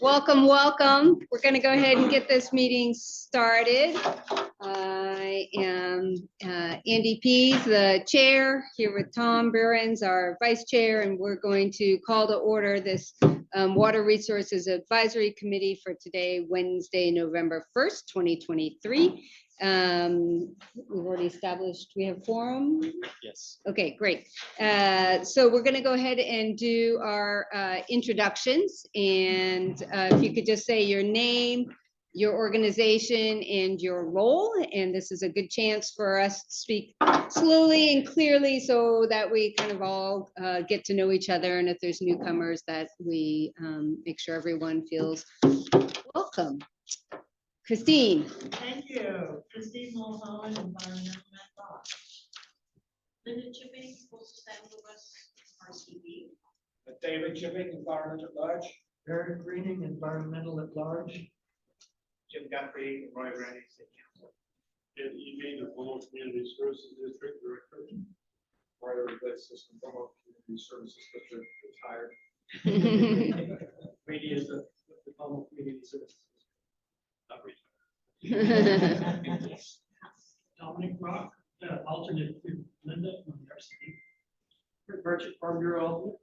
Welcome, welcome. We're going to go ahead and get this meeting started. I am Andy Pease, the chair, here with Tom Burns, our vice chair, and we're going to call to order this Water Resources Advisory Committee for today, Wednesday, November 1st, 2023. We've already established we have quorum. Yes. Okay, great. So we're going to go ahead and do our introductions, and if you could just say your name, your organization, and your role. And this is a good chance for us to speak slowly and clearly so that we kind of all get to know each other, and if there's newcomers, that we make sure everyone feels welcome. Christine. Thank you. Christine Mulholland, Environmental at Large. Linda Chipping, Coastal San Luis, RCB. David Chipping, Environment at Large. Eric Greening, Environmental at Large. Jim Guthrie, Roy Randy, State Council. And EV, the Pomoc Community Services District Director. Water Relay System, Pomoc Community Services District, retired. Brady is the Pomoc Community Services. Not retired. Dominic Rock, alternate to Linda from the RCB. Rick Merchant, Farm Bureau.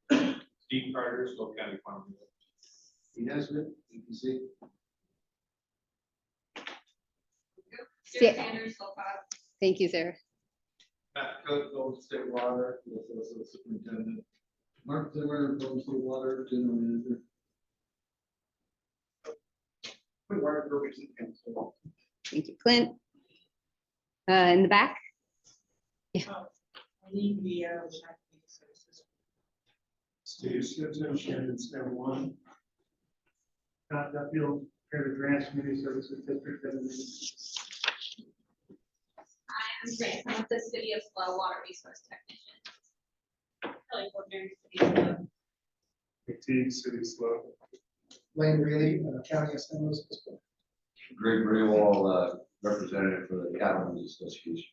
Steve Carter, Slow County Farm Bureau. He has it, you can see. Sarah Thank you, Sarah. Matt Cook, Golden State Water, he was also the superintendent. Mark Zimmer, Golden State Water, general manager. Water Purchasing Council. Thank you, Clint. In the back. Steve Skipton, Shannon Step One. Scott Duffield, Fair Grants Community Services District. Hi, I'm Grant. I'm with the City of Slow Water Resource Technician. Kelly Fortner, City of Slow. McTeague, City Slow. Lane Reilly, County of San Luis Obispo. Greg Raywall, representative for the Cattlemen's Association.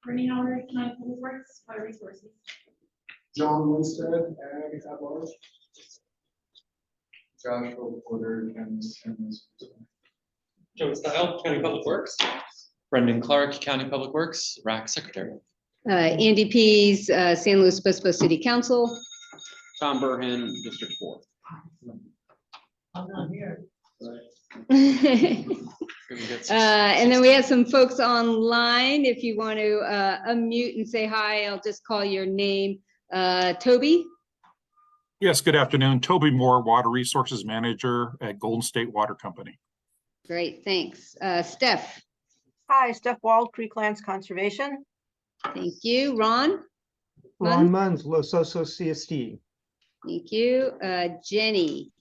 Brittany Howard, County Public Works, Water Resources. John Winstead, Ag at Large. Joshua Porter, and San Luis Obispo. Joe Style, County Public Works. Brendan Clark, County Public Works, RAC Secretary. Andy Pease, San Luis Obispo City Council. Tom Burhan, District 4. I'm not here. And then we have some folks online. If you want to unmute and say hi, I'll just call your name. Toby. Yes, good afternoon. Toby Moore, Water Resources Manager at Golden State Water Company. Great, thanks. Steph. Hi, Steph Wald, Creek Lands Conservation. Thank you. Ron. Ron Munns, Los Osos CSD. Thank you. Jenny.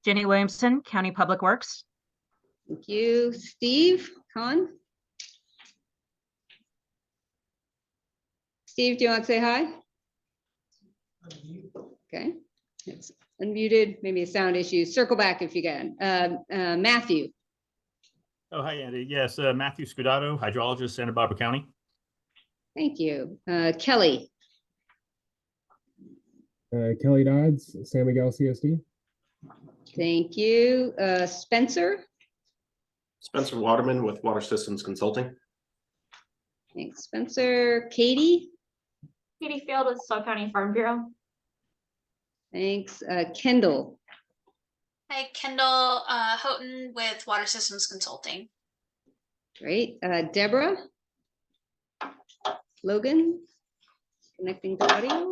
Jenny Williamson, County Public Works. Thank you. Steve Kahn. Steve, do you want to say hi? Okay, it's unmuted, maybe a sound issue. Circle back if you can. Matthew. Oh, hi, Andy. Yes, Matthew Scudato, hydrologist, Santa Barbara County. Thank you. Kelly. Kelly Dodds, San Miguel CSD. Thank you. Spencer. Spencer Waterman with Water Systems Consulting. Thanks, Spencer. Katie. Katie Field with Slow County Farm Bureau. Thanks. Kendall. Hi, Kendall Houghton with Water Systems Consulting. Great. Deborah. Logan. Connecting to audio.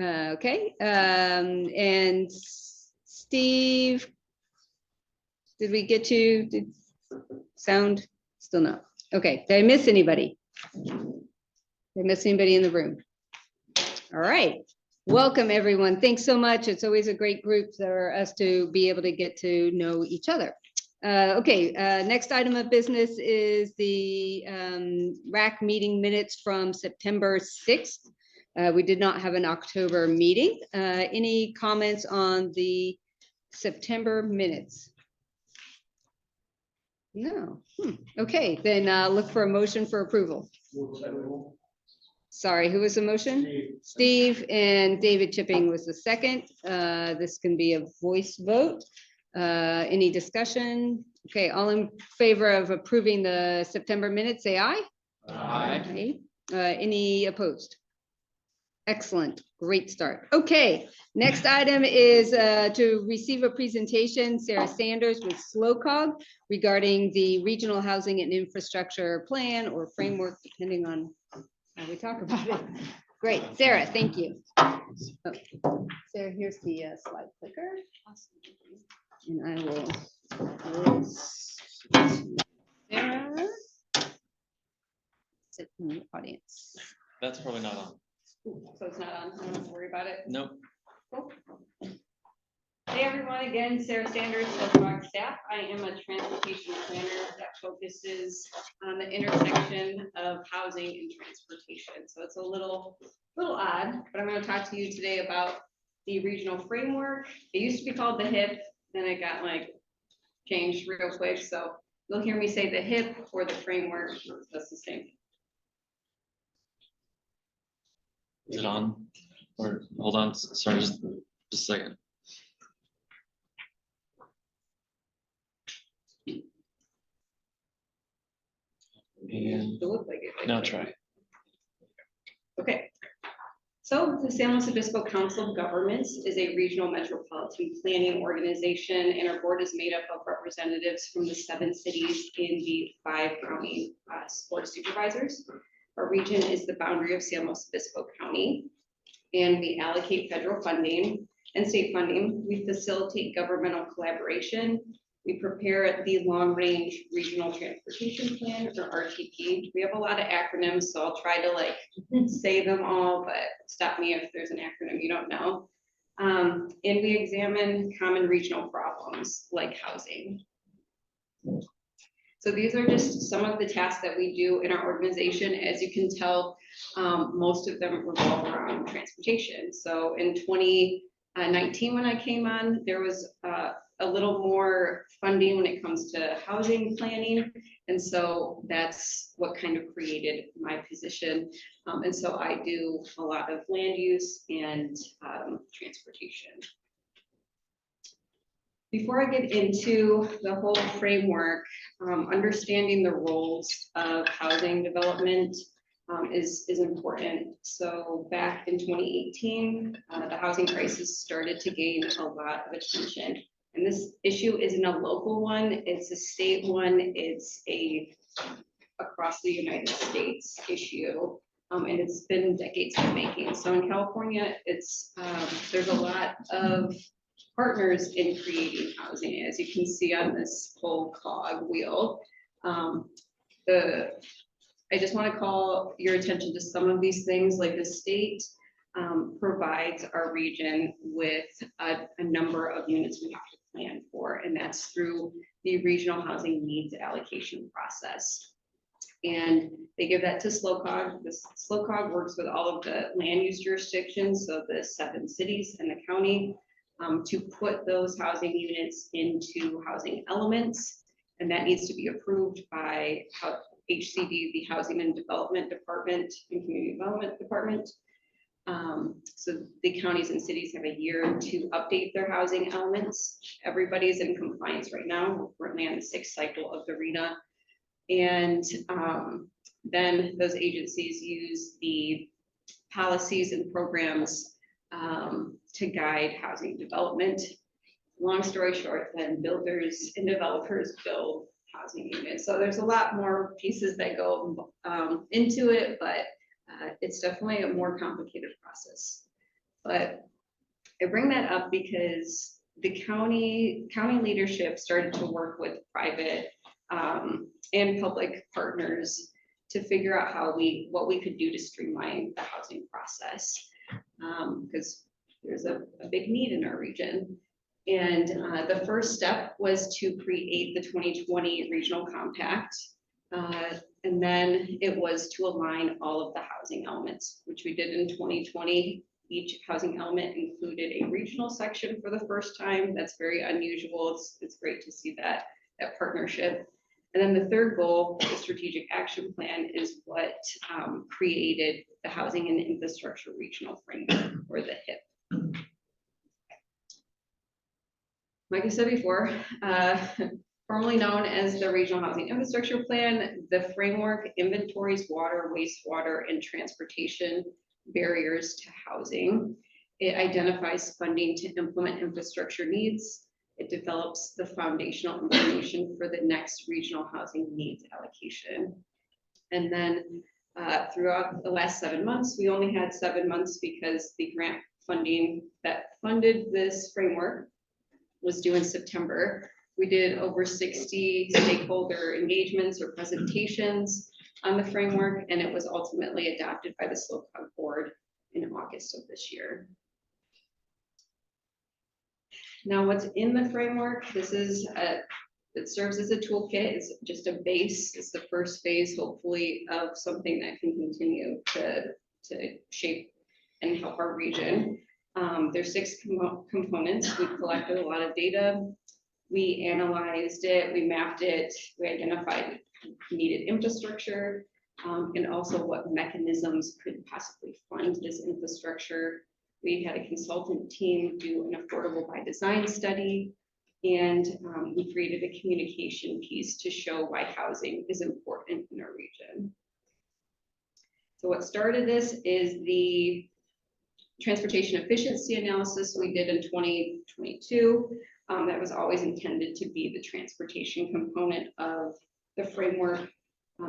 Okay. And Steve. Did we get to sound? Still not. Okay. Did I miss anybody? Did I miss anybody in the room? All right. Welcome, everyone. Thanks so much. It's always a great group for us to be able to get to know each other. Okay, next item of business is the WRAC meeting minutes from September 6th. We did not have an October meeting. Any comments on the September minutes? No. Okay, then look for a motion for approval. Sorry, who was the motion? Steve, and David Chipping was the second. This can be a voice vote. Any discussion? Okay, all in favor of approving the September minutes, say aye. Aye. Any opposed? Excellent, great start. Okay, next item is to receive a presentation, Sarah Sanders with SLOCOG regarding the Regional Housing and Infrastructure Plan or framework, depending on how we talk about it. Great, Sarah, thank you. Oh, Sarah, here's the slide clicker. And I will. Sarah. Sit in the audience. That's probably not on. So it's not on, I don't have to worry about it. Nope. Cool. Hey, everyone, again, Sarah Sanders, WRAC staff. I am a transportation planner that focuses on the intersection of housing and transportation. So it's a little odd, but I'm going to talk to you today about the regional framework. It used to be called the HIP, then it got like changed real quick. So you'll hear me say the HIP or the framework. That's the same. Is it on? Or hold on, sorry, just a second. And It looked like it. now try. Okay. So the San Luis Obispo Council of Governments is a regional metropolitan planning organization, and our board is made up of representatives from the 7 cities in the 5 county board of supervisors. Our region is the boundary of San Luis Obispo County, and we allocate federal funding and state funding. We facilitate governmental collaboration. We prepare the long-range regional transportation plan, or RTP. We have a lot of acronyms, so I'll try to say them all, but stop me if there's an acronym you don't know. And we examine common regional problems like housing. So these are just some of the tasks that we do in our organization. As you can tell, most of them revolve around transportation. So in 2019, when I came on, there was a little more funding when it comes to housing planning. And so that's what kind of created my position. And so I do a lot of land use and transportation. Before I get into the whole framework, understanding the roles of housing development is important. So back in 2018, the housing crisis started to gain a lot of attention. And this issue isn't a local one, it's a state one, it's a across the United States issue. And it's been decades in the making. So in California, it's there's a lot of partners in creating housing, as you can see on this whole cog wheel. I just want to call your attention to some of these things, like the state provides our region with a number of units we have to plan for, and that's through the regional housing needs allocation process. And they give that to SLOCOG. The SLOCOG works with all of the land use jurisdictions, so the 7 cities and the county, to put those housing units into housing elements. And that needs to be approved by HCD, the Housing and Development Department and Community Development Department. So the counties and cities have a year to update their housing elements. Everybody's in compliance right now. We're currently on the 6th cycle of the RHNA. And then those agencies use the policies and programs to guide housing development. Long story short, then builders and developers build housing units. So there's a lot more pieces that go into it, but it's definitely a more complicated process. But I bring that up because the county leadership started to work with private and public partners to figure out what we could do to streamline the housing process, because there's a big need in our region. And the first step was to create the 2020 Regional Compact. And then it was to align all of the housing elements, which we did in 2020. Each housing element included a regional section for the first time. That's very unusual. It's great to see that partnership. And then the third goal, the strategic action plan, is what created the Housing and Infrastructure Regional Framework, or the HIP. Like I said before, formerly known as the Regional Housing Infrastructure Plan, the framework inventories water, wastewater, and transportation barriers to housing. It identifies funding to implement infrastructure needs. It develops the foundational information for the next regional housing needs allocation. And then throughout the last 7 months, we only had 7 months because the grant funding that funded this framework was due in September. We did over 60 stakeholder engagements or presentations on the framework, and it was ultimately adopted by the SLOCOG board in August of this year. Now, what's in the framework? This is it serves as a toolkit. It's just a base. It's the first phase, hopefully, of something that can continue to shape and help our region. There's 6 components. We collected a lot of data. We analyzed it, we mapped it, we identified needed infrastructure, and also what mechanisms could possibly fund this infrastructure. We had a consultant team do an affordable by design study, and we created a communication piece to show why housing is important in our region. So what started this is the transportation efficiency analysis we did in 2022. That was always intended to be the transportation component of the framework.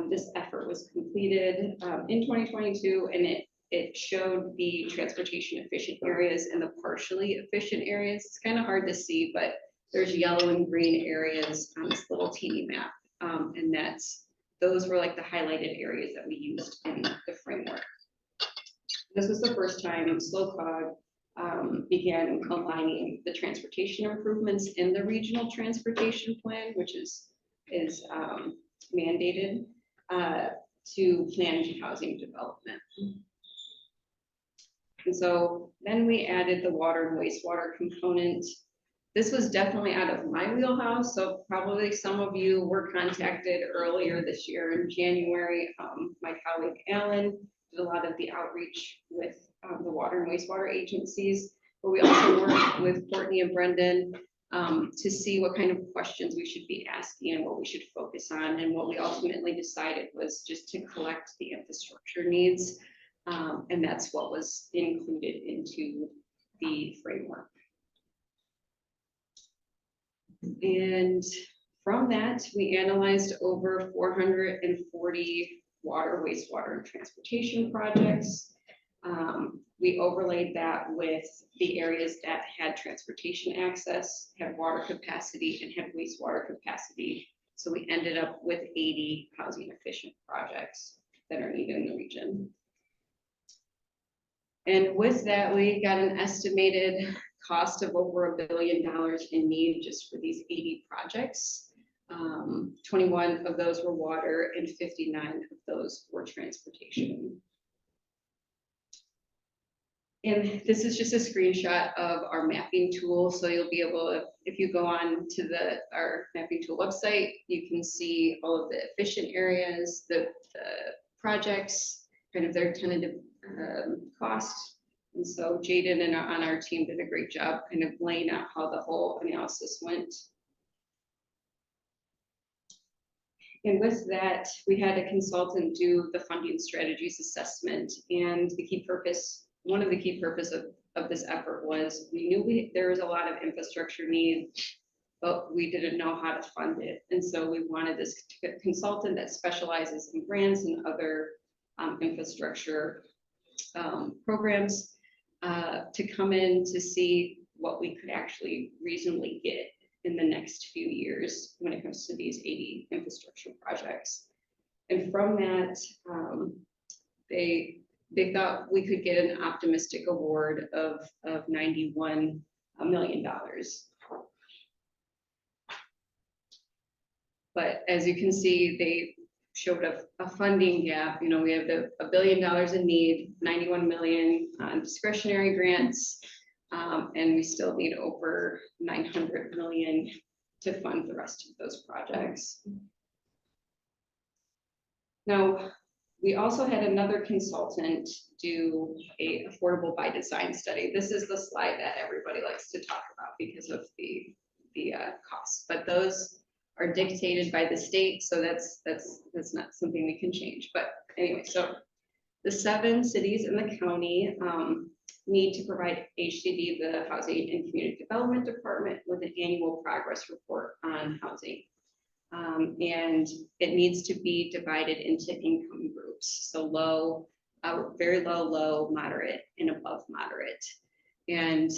This effort was completed in 2022, and it showed the transportation efficient areas and the partially efficient areas. It's kind of hard to see, but there's yellow and green areas on this little teeny map. And those were like the highlighted areas that we used in the framework. This was the first time SLOCOG began aligning the transportation improvements in the regional transportation plan, which is mandated to planned housing development. And so then we added the water and wastewater component. This was definitely out of my wheelhouse, so probably some of you were contacted earlier this year in January. My colleague Alan did a lot of the outreach with the water and wastewater agencies, but we also worked with Courtney and Brendan to see what kind of questions we should be asking and what we should focus on. And what we ultimately decided was just to collect the infrastructure needs. And that's what was included into the framework. And from that, we analyzed over 440 water, wastewater, and transportation projects. We overlaid that with the areas that had transportation access, had water capacity, and had wastewater capacity. So we ended up with 80 housing efficient projects that are needed in the region. And with that, we got an estimated cost of over $1 billion in need just for these 80 projects. 21 of those were water and 59 of those were transportation. And this is just a screenshot of our mapping tool. So you'll be able to, if you go on to our mapping tool website, you can see all of the efficient areas, the projects, kind of their tentative cost. And so Jaden and on our team did a great job kind of laying out how the whole analysis went. And with that, we had a consultant do the funding strategies assessment, and the key purpose, one of the key purpose of this effort was we knew there was a lot of infrastructure need, but we didn't know how to fund it. And so we wanted this consultant that specializes in grants and other infrastructure programs to come in to see what we could actually reasonably get in the next few years when it comes to these 80 infrastructure projects. And from that, they thought we could get an optimistic award of $91 million. But as you can see, they showed a funding gap. You know, we have $1 billion in need, 91 million on discretionary grants, and we still need over 900 million to fund the rest of those projects. Now, we also had another consultant do a affordable by design study. This is the slide that everybody likes to talk about because of the costs, but those are dictated by the state, so that's not something we can change. But anyway, so the 7 cities in the county need to provide HCD, the Housing and Community Development Department, with an annual progress report on housing. And it needs to be divided into income groups. So low, very low, low, moderate, and above moderate. And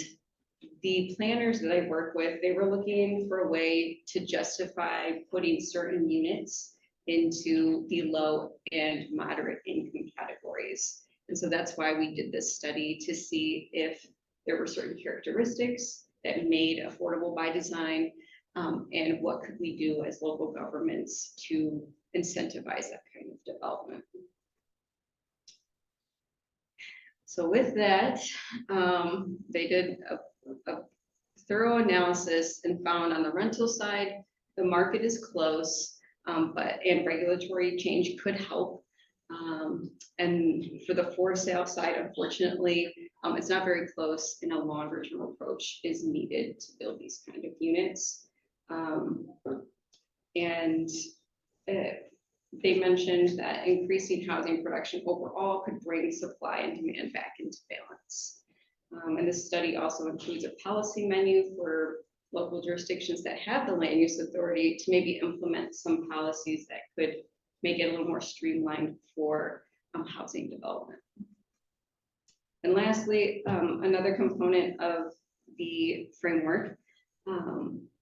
the planners that I work with, they were looking for a way to justify putting certain units into the low and moderate income categories. And so that's why we did this study, to see if there were certain characteristics that made affordable by design, and what could we do as local governments to incentivize that kind of development. So with that, they did a thorough analysis and found on the rental side, the market is close, and regulatory change could help. And for the for sale side, unfortunately, it's not very close, and a longer term approach is needed to build these kind of units. They mentioned that increasing housing production overall could bring supply and demand back into balance. And this study also includes a policy menu for local jurisdictions that have the land use authority to maybe implement some policies that could make it a little more streamlined for housing development. And lastly, another component of the framework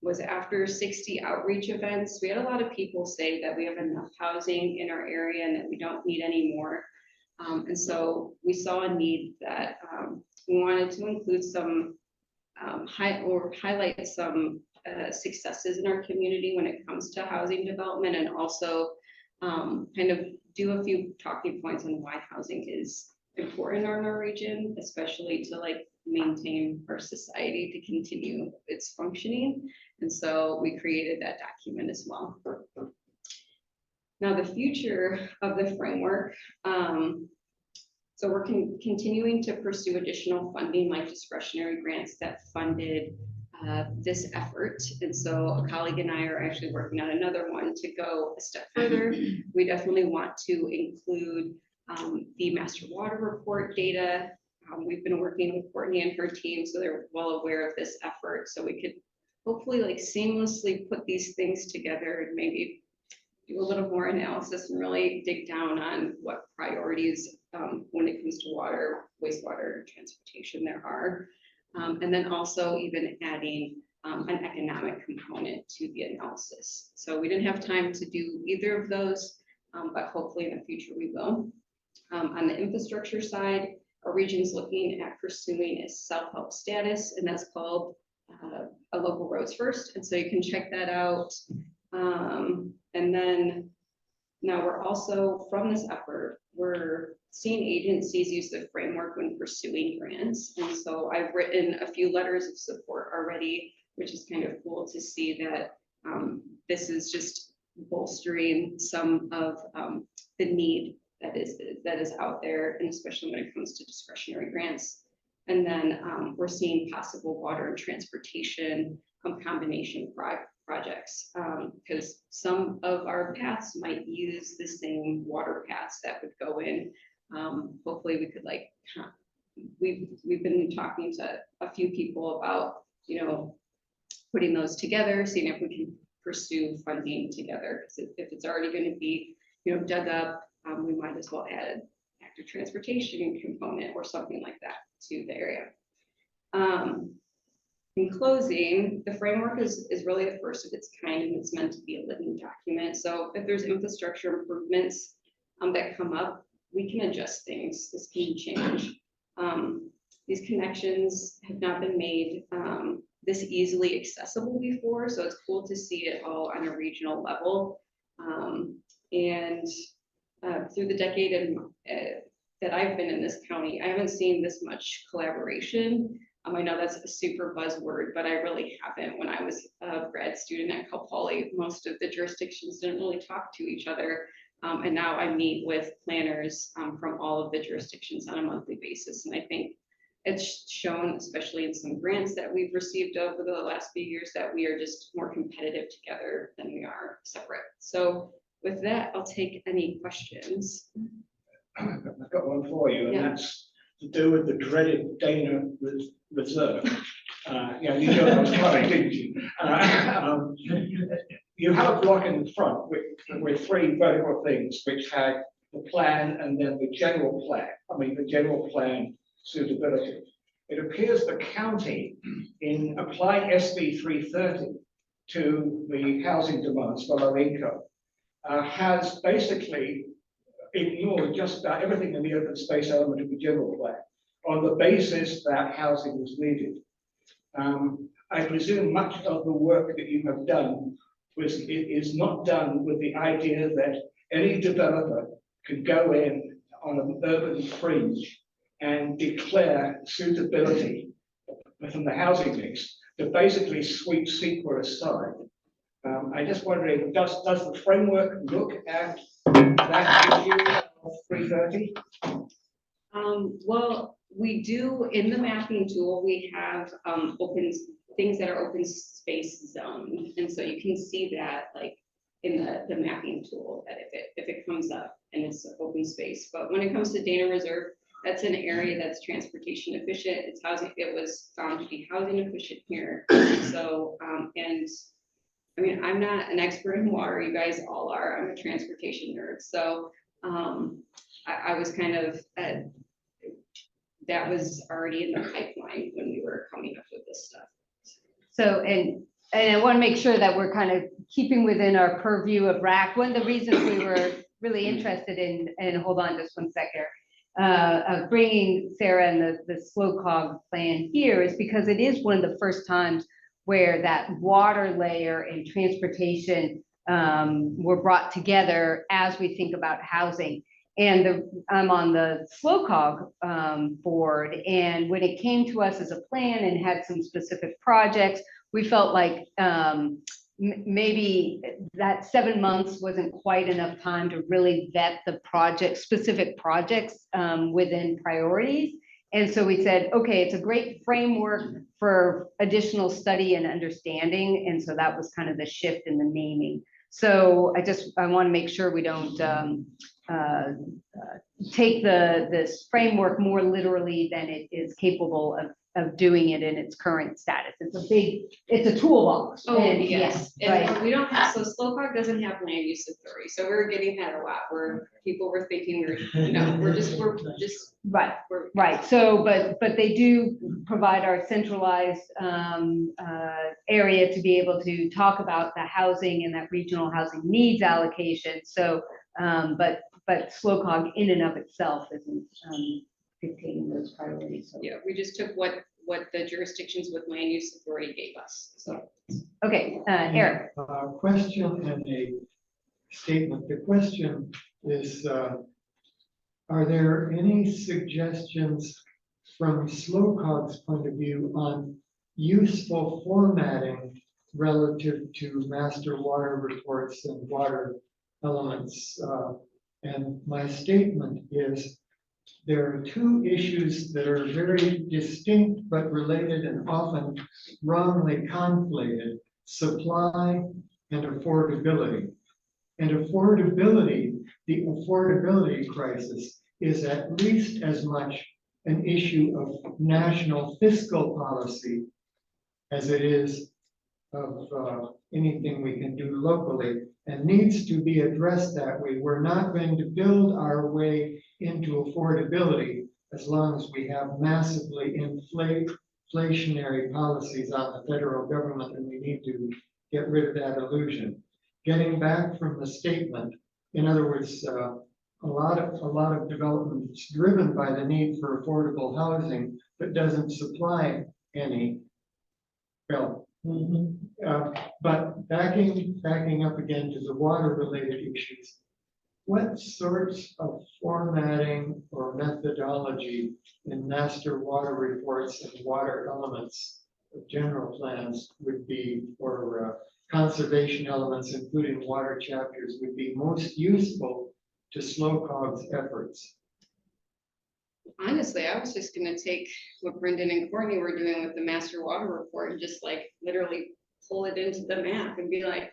was after 60 outreach events, we had a lot of people say that we have enough housing in our area and that we don't need any more. And so we saw a need that we wanted to include some highlight some successes in our community when it comes to housing development, and also kind of do a few talking points on why housing is important in our region, especially to like maintain our society to continue its functioning. And so we created that document as well. Now the future of the framework. So we're continuing to pursue additional funding, like discretionary grants that funded this effort. And so a colleague and I are actually working on another one to go a step further. We definitely want to include the master water report data. We've been working with Courtney and her team, so they're well aware of this effort. So we could hopefully like seamlessly put these things together and maybe do a little more analysis and really dig down on what priorities when it comes to water, wastewater, transportation there are. And then also even adding an economic component to the analysis. So we didn't have time to do either of those, but hopefully in the future we will. On the infrastructure side, our region's looking at pursuing a self-help status, and that's called a local roads first. And so you can check that out. And then now we're also, from this effort, we're seeing agencies use the framework when pursuing grants. And so I've written a few letters of support already, which is kind of cool to see that this is just bolstering some of the need that is out there, and especially when it comes to discretionary grants. And then we're seeing possible water and transportation combination projects, because some of our paths might use the same water paths that would go in. Hopefully we could like, we've been talking to a few people about, you know, putting those together, seeing if we can pursue funding together. Because if it's already going to be, you know, dug up, we might as well add an active transportation component or something like that to the area. In closing, the framework is really the first of its kind, and it's meant to be a living document. So if there's infrastructure improvements that come up, we can adjust things. This can change. These connections have not been made this easily accessible before, so it's cool to see it all on a regional level. Through the decade that I've been in this county, I haven't seen this much collaboration. I know that's a super buzzword, but I really haven't. When I was a grad student at Cal Poly, most of the jurisdictions didn't really talk to each other. And now I meet with planners from all of the jurisdictions on a monthly basis. And I think it's shown, especially in some grants that we've received over the last few years, that we are just more competitive together than we are separate. So with that, I'll take any questions. I've got one for you, and Yeah. that's to do with the dreaded Dana Reserve. Yeah, you know that was coming, didn't you? You have a block in the front with three vertical things, which had the plan and then the general plan. The general plan suitability. It appears the county, in applying SB 330 to the housing demands for low income, has basically ignored just about everything in the open space element of the general plan on the basis that housing was needed. I presume much of the work that you have done is not done with the idea that any developer could go in on an urban fringe and declare suitability from the housing mix to basically sweep SEQA aside. I'm just wondering, does the framework look at that issue of 330? Well, we do in the mapping tool, we have things that are open space zoned. And so you can see that like in the mapping tool, that if it comes up and it's open space. But when it comes to Dana Reserve, that's an area that's transportation efficient. It's housing, it was found to be housing efficient here. So, and I mean, I'm not an expert in water, you guys all are. I'm a transportation nerd. So I was kind of, that was already in the pipeline when we were coming up with this stuff. So, and I want to make sure that we're kind of keeping within our purview of WRAC. One of the reasons we were really interested in, and hold on just one second, of bringing Sarah and the slow cog plan here is because it is one of the first times where that water layer and transportation were brought together as we think about housing. And I'm on the slow cog board, and when it came to us as a plan and had some specific projects, we felt like maybe that 7 months wasn't quite enough time to really vet the specific projects within priorities. And so we said, okay, it's a great framework for additional study and understanding. And so that was kind of the shift in the naming. So I want to make sure we don't take this framework more literally than it is capable of doing it in its current status. It's a toolbox. Oh, And yes, right. and we don't have, so Slowcog doesn't have land use authority, so we're getting that a lot, where people were thinking we're just. Right, so, but they do provide our centralized area to be able to talk about the housing and that regional housing needs allocation. So, but Slowcog in and of itself isn't dictating those priorities. So. Yeah, we just took what the jurisdictions with land use authority gave us, so. Okay, Eric. Question and a statement. The question is, are there any suggestions from Slowcog's point of view on useful formatting relative to master water reports and water elements? And my statement is, there are two issues that are very distinct but related and often wrongly conflated: supply and affordability. And affordability, the affordability crisis, is at least as much an issue of national fiscal policy as it is of anything we can do locally, and needs to be addressed that way. We're not going to build our way into affordability as long as we have massively inflationary policies on the federal government, and we need to get rid of that illusion. Getting back from the statement, in other words, a lot of development is driven by the need for affordable housing, but doesn't supply any. Well, but backing up again to the water-related issues, what sorts of formatting or methodology in master water reports and water elements of general plans would be, or conservation elements, including water chapters, would be most useful to SLOCOG's efforts? Honestly, I was just gonna take what Brendan and Courtney were doing with the master water report and just like literally pull it into the map and be like,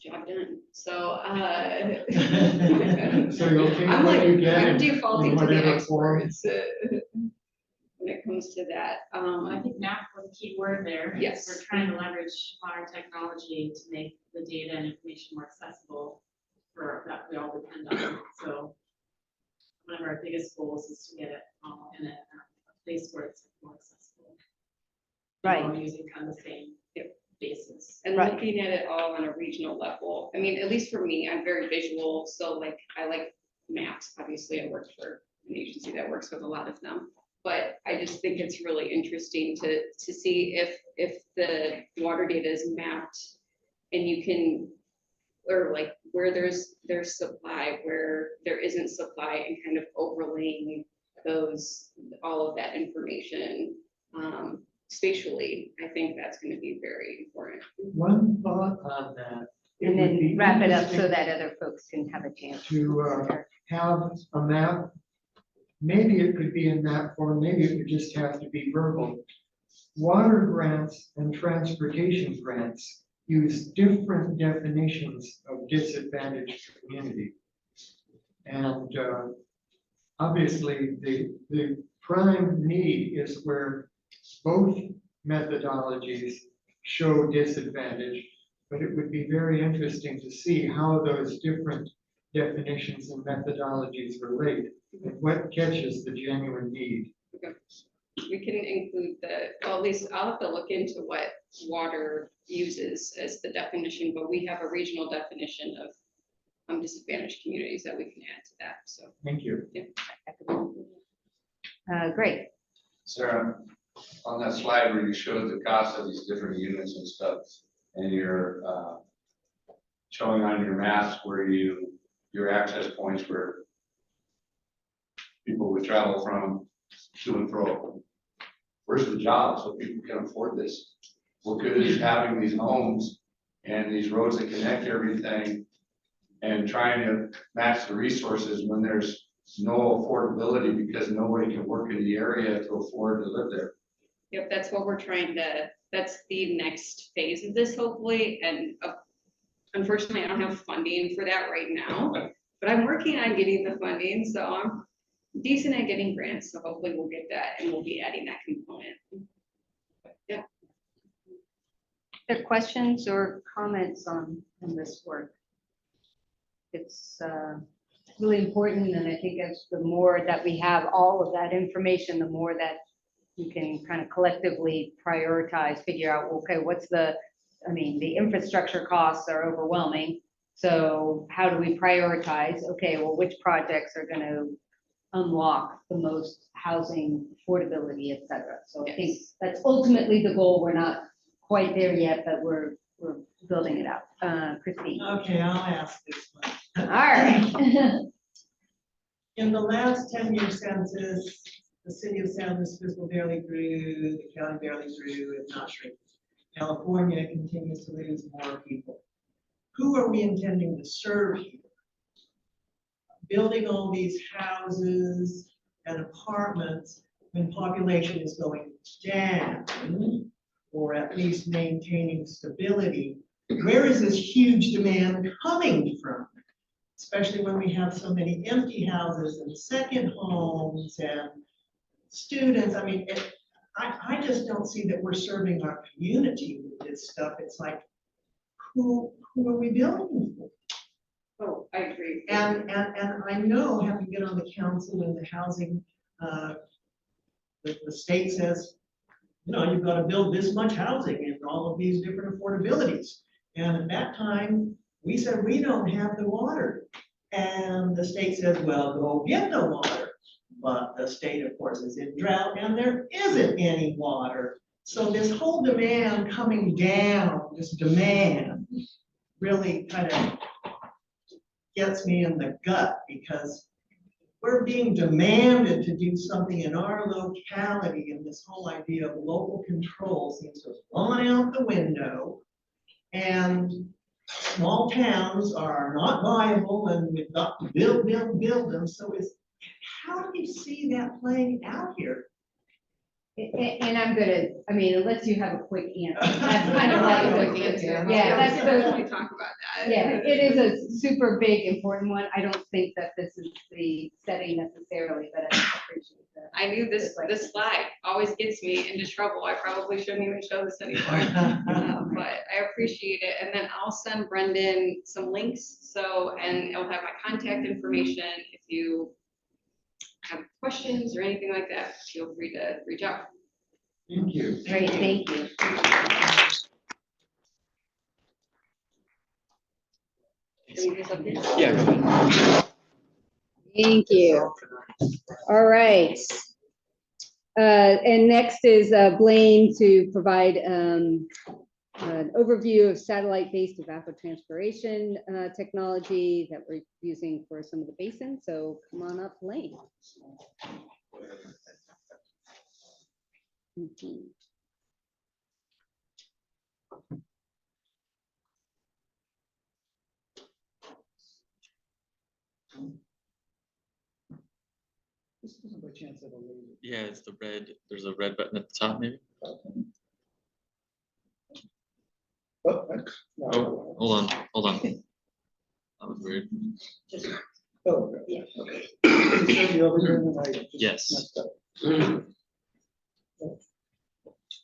job done. So, So you'll take I'm what like, you get I'm in defaulting to the whatever form. experts when it comes to that. I think map was a key word there. Yes. We're trying to leverage modern technology to make the data and information more accessible for that we all depend on. So one of our biggest goals is to get it in a place where it's more accessible. Right. All using kind of the same basis. And Right. looking at it all on a regional level. I mean, at least for me, I'm very visual, so like, I like maps. Obviously, I work for an agency that works with a lot of them. But I just think it's really interesting to see if the water data is mapped and you can, or like where there's supply, where there isn't supply, and kind of overlaying all of that information spatially. I think that's going to be very important. One thought on that. it And would then be wrap it up so interesting that other folks can have a chance. To have a map. Maybe it could be in that form, maybe it would just have to be verbal. Water grants and transportation grants use different definitions of disadvantaged community. And obviously, the prime need is where both methodologies show disadvantage, but it would be very interesting to see how those different definitions and methodologies relate and what catches the genuine need. Okay. We can include well, at least I'll have to look into what water uses as the definition, but we have a regional definition of disadvantaged communities that we can add to that, so. Thank you. Yeah. Great. Sarah, on that slide where you showed the cost of these different units and stuff, and you're showing on your maps where your access points where people would travel from to and fro. Where's the job so people can afford this? What good is having these homes and these roads that connect everything and trying to match the resources when there's no affordability because nobody can work in the area to afford to live there? Yep, that's what we're that's the next phase of this, hopefully, and unfortunately, I don't have funding for that right now, but I'm working on getting the funding, so I'm decent at getting grants, so hopefully we'll get that, and we'll be adding that component. Yeah. Are there questions or comments on this work? It's really important, and I think as the more that we have all of that information, the more that we can kind of collectively prioritize, figure out, okay, the infrastructure costs are overwhelming. So how do we prioritize? Okay, well, which projects are going to unlock the most housing affordability, et cetera. So I think that's ultimately the goal. We're not quite there yet, but we're building it out. Christine. Okay, I'll ask this one. All right. In the last 10-year census, the city of San Luis Obispo barely grew, the county barely grew, and not shrinking. California continues to lose more people. Who are we intending to serve here? Building all these houses and apartments when population is going down, or at least maintaining stability. Where is this huge demand coming from? Especially when we have so many empty houses and second homes and students. I mean, I just don't see that we're serving our community with this stuff. It's like, who are we building for? Oh, I agree. And I know, having been on the council and the housing, the state says, you've got to build this much housing and all of these different affordabilities. And at that time, we said, we don't have the water. And the state says, well, go get the water. But the state, of course, is in drought and there isn't any water. So this whole demand coming down, this demand really kind of gets me in the gut, because we're being demanded to do something in our locality, and this whole idea of local control seems to have gone out the window. And small towns are not viable and we've got to build them. So how do you see that playing out here? And I'm gonna, I mean, unless you have a quick answer. That's kind of like a quick answer. Yeah, that's We the, talk about that. yeah, it is a super big, important one. I don't think that this is the setting necessarily, but I appreciate that. I knew this slide always gets me into trouble. I probably shouldn't even show this anymore. But I appreciate it. And then I'll send Brendan some links. So, and it'll have my contact information. If you have questions or anything like that, feel free to reach out. Thank you. Great, thank you. Can we do something? Yeah, go ahead. Thank you. All right. And next is Blaine to provide an overview of satellite-based evapotranspiration technology that we're using for some of the basins. So come on up, Blaine. Mhm. This isn't by chance of a laser. Yeah, it's the red, there's a red button at the top, maybe. Oh, that's- Oh, hold on. That was weird. Oh, okay. Yeah. Okay. Can you show me over here and I just Yes. messed up?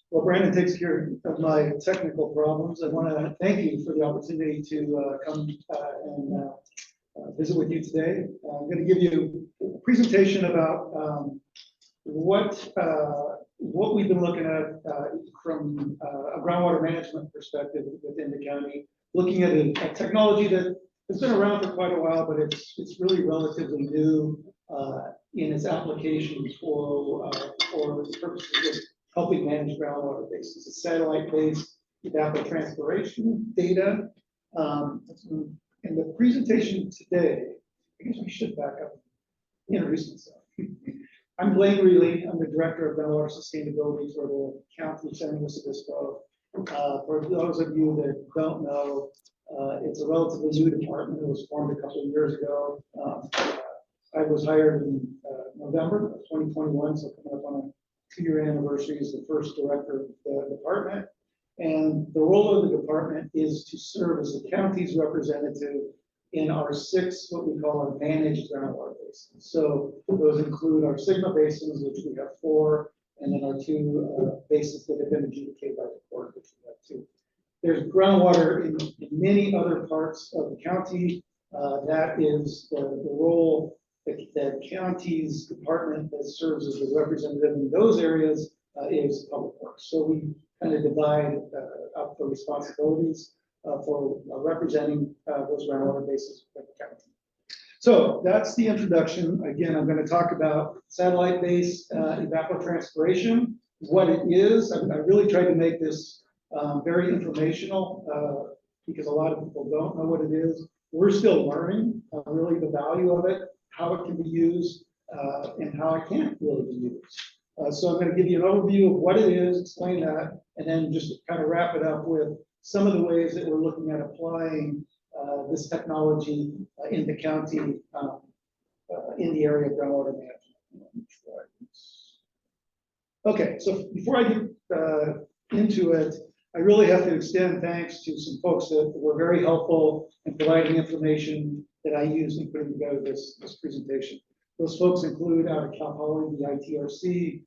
Well, Brandon takes care of my technical problems. I want to thank you for the opportunity to come and visit with you today. I'm going to give you a presentation about what we've been looking at from a groundwater management perspective within the county, looking at a technology that has been around for quite a while, but it's really relatively new in its applications for the purposes of helping manage groundwater basins. It's satellite-based evapotranspiration data. And the presentation today, I guess we should back up and introduce myself. I'm Blaine Reilly. I'm the Director of Groundwater Sustainability for the County of San Luis Obispo. For those of you that don't know, it's a relatively new department. It was formed a couple of years ago. I was hired in November of 2021, so coming up on a 2-year anniversary as the first director of the department. And the role of the department is to serve as the county's representative in our 6, what we call our managed groundwater basins. So those include our Sigma basins, which we have 4, and then our 2 basins that have been adjudicated by the court, which we have 2. There's groundwater in many other parts of the county. That is the role that the county's department that serves as the representative in those areas is public works. So we kind of divide up the responsibilities for representing those groundwater basins within the county. So that's the introduction. Again, I'm going to talk about satellite-based evapotranspiration, what it is. I really tried to make this very informational because a lot of people don't know what it is. We're still learning really the value of it, how it can be used, and how it can't really be used. So I'm going to give you an overview of what it is, explain that, and then just kind of wrap it up with some of the ways that we're looking at applying this technology in the county in the area of groundwater management. Okay, so before I get into it, I really have to extend thanks to some folks that were very helpful in providing information that I used in putting together this presentation. Those folks include out of Cal Poly, the ITRC,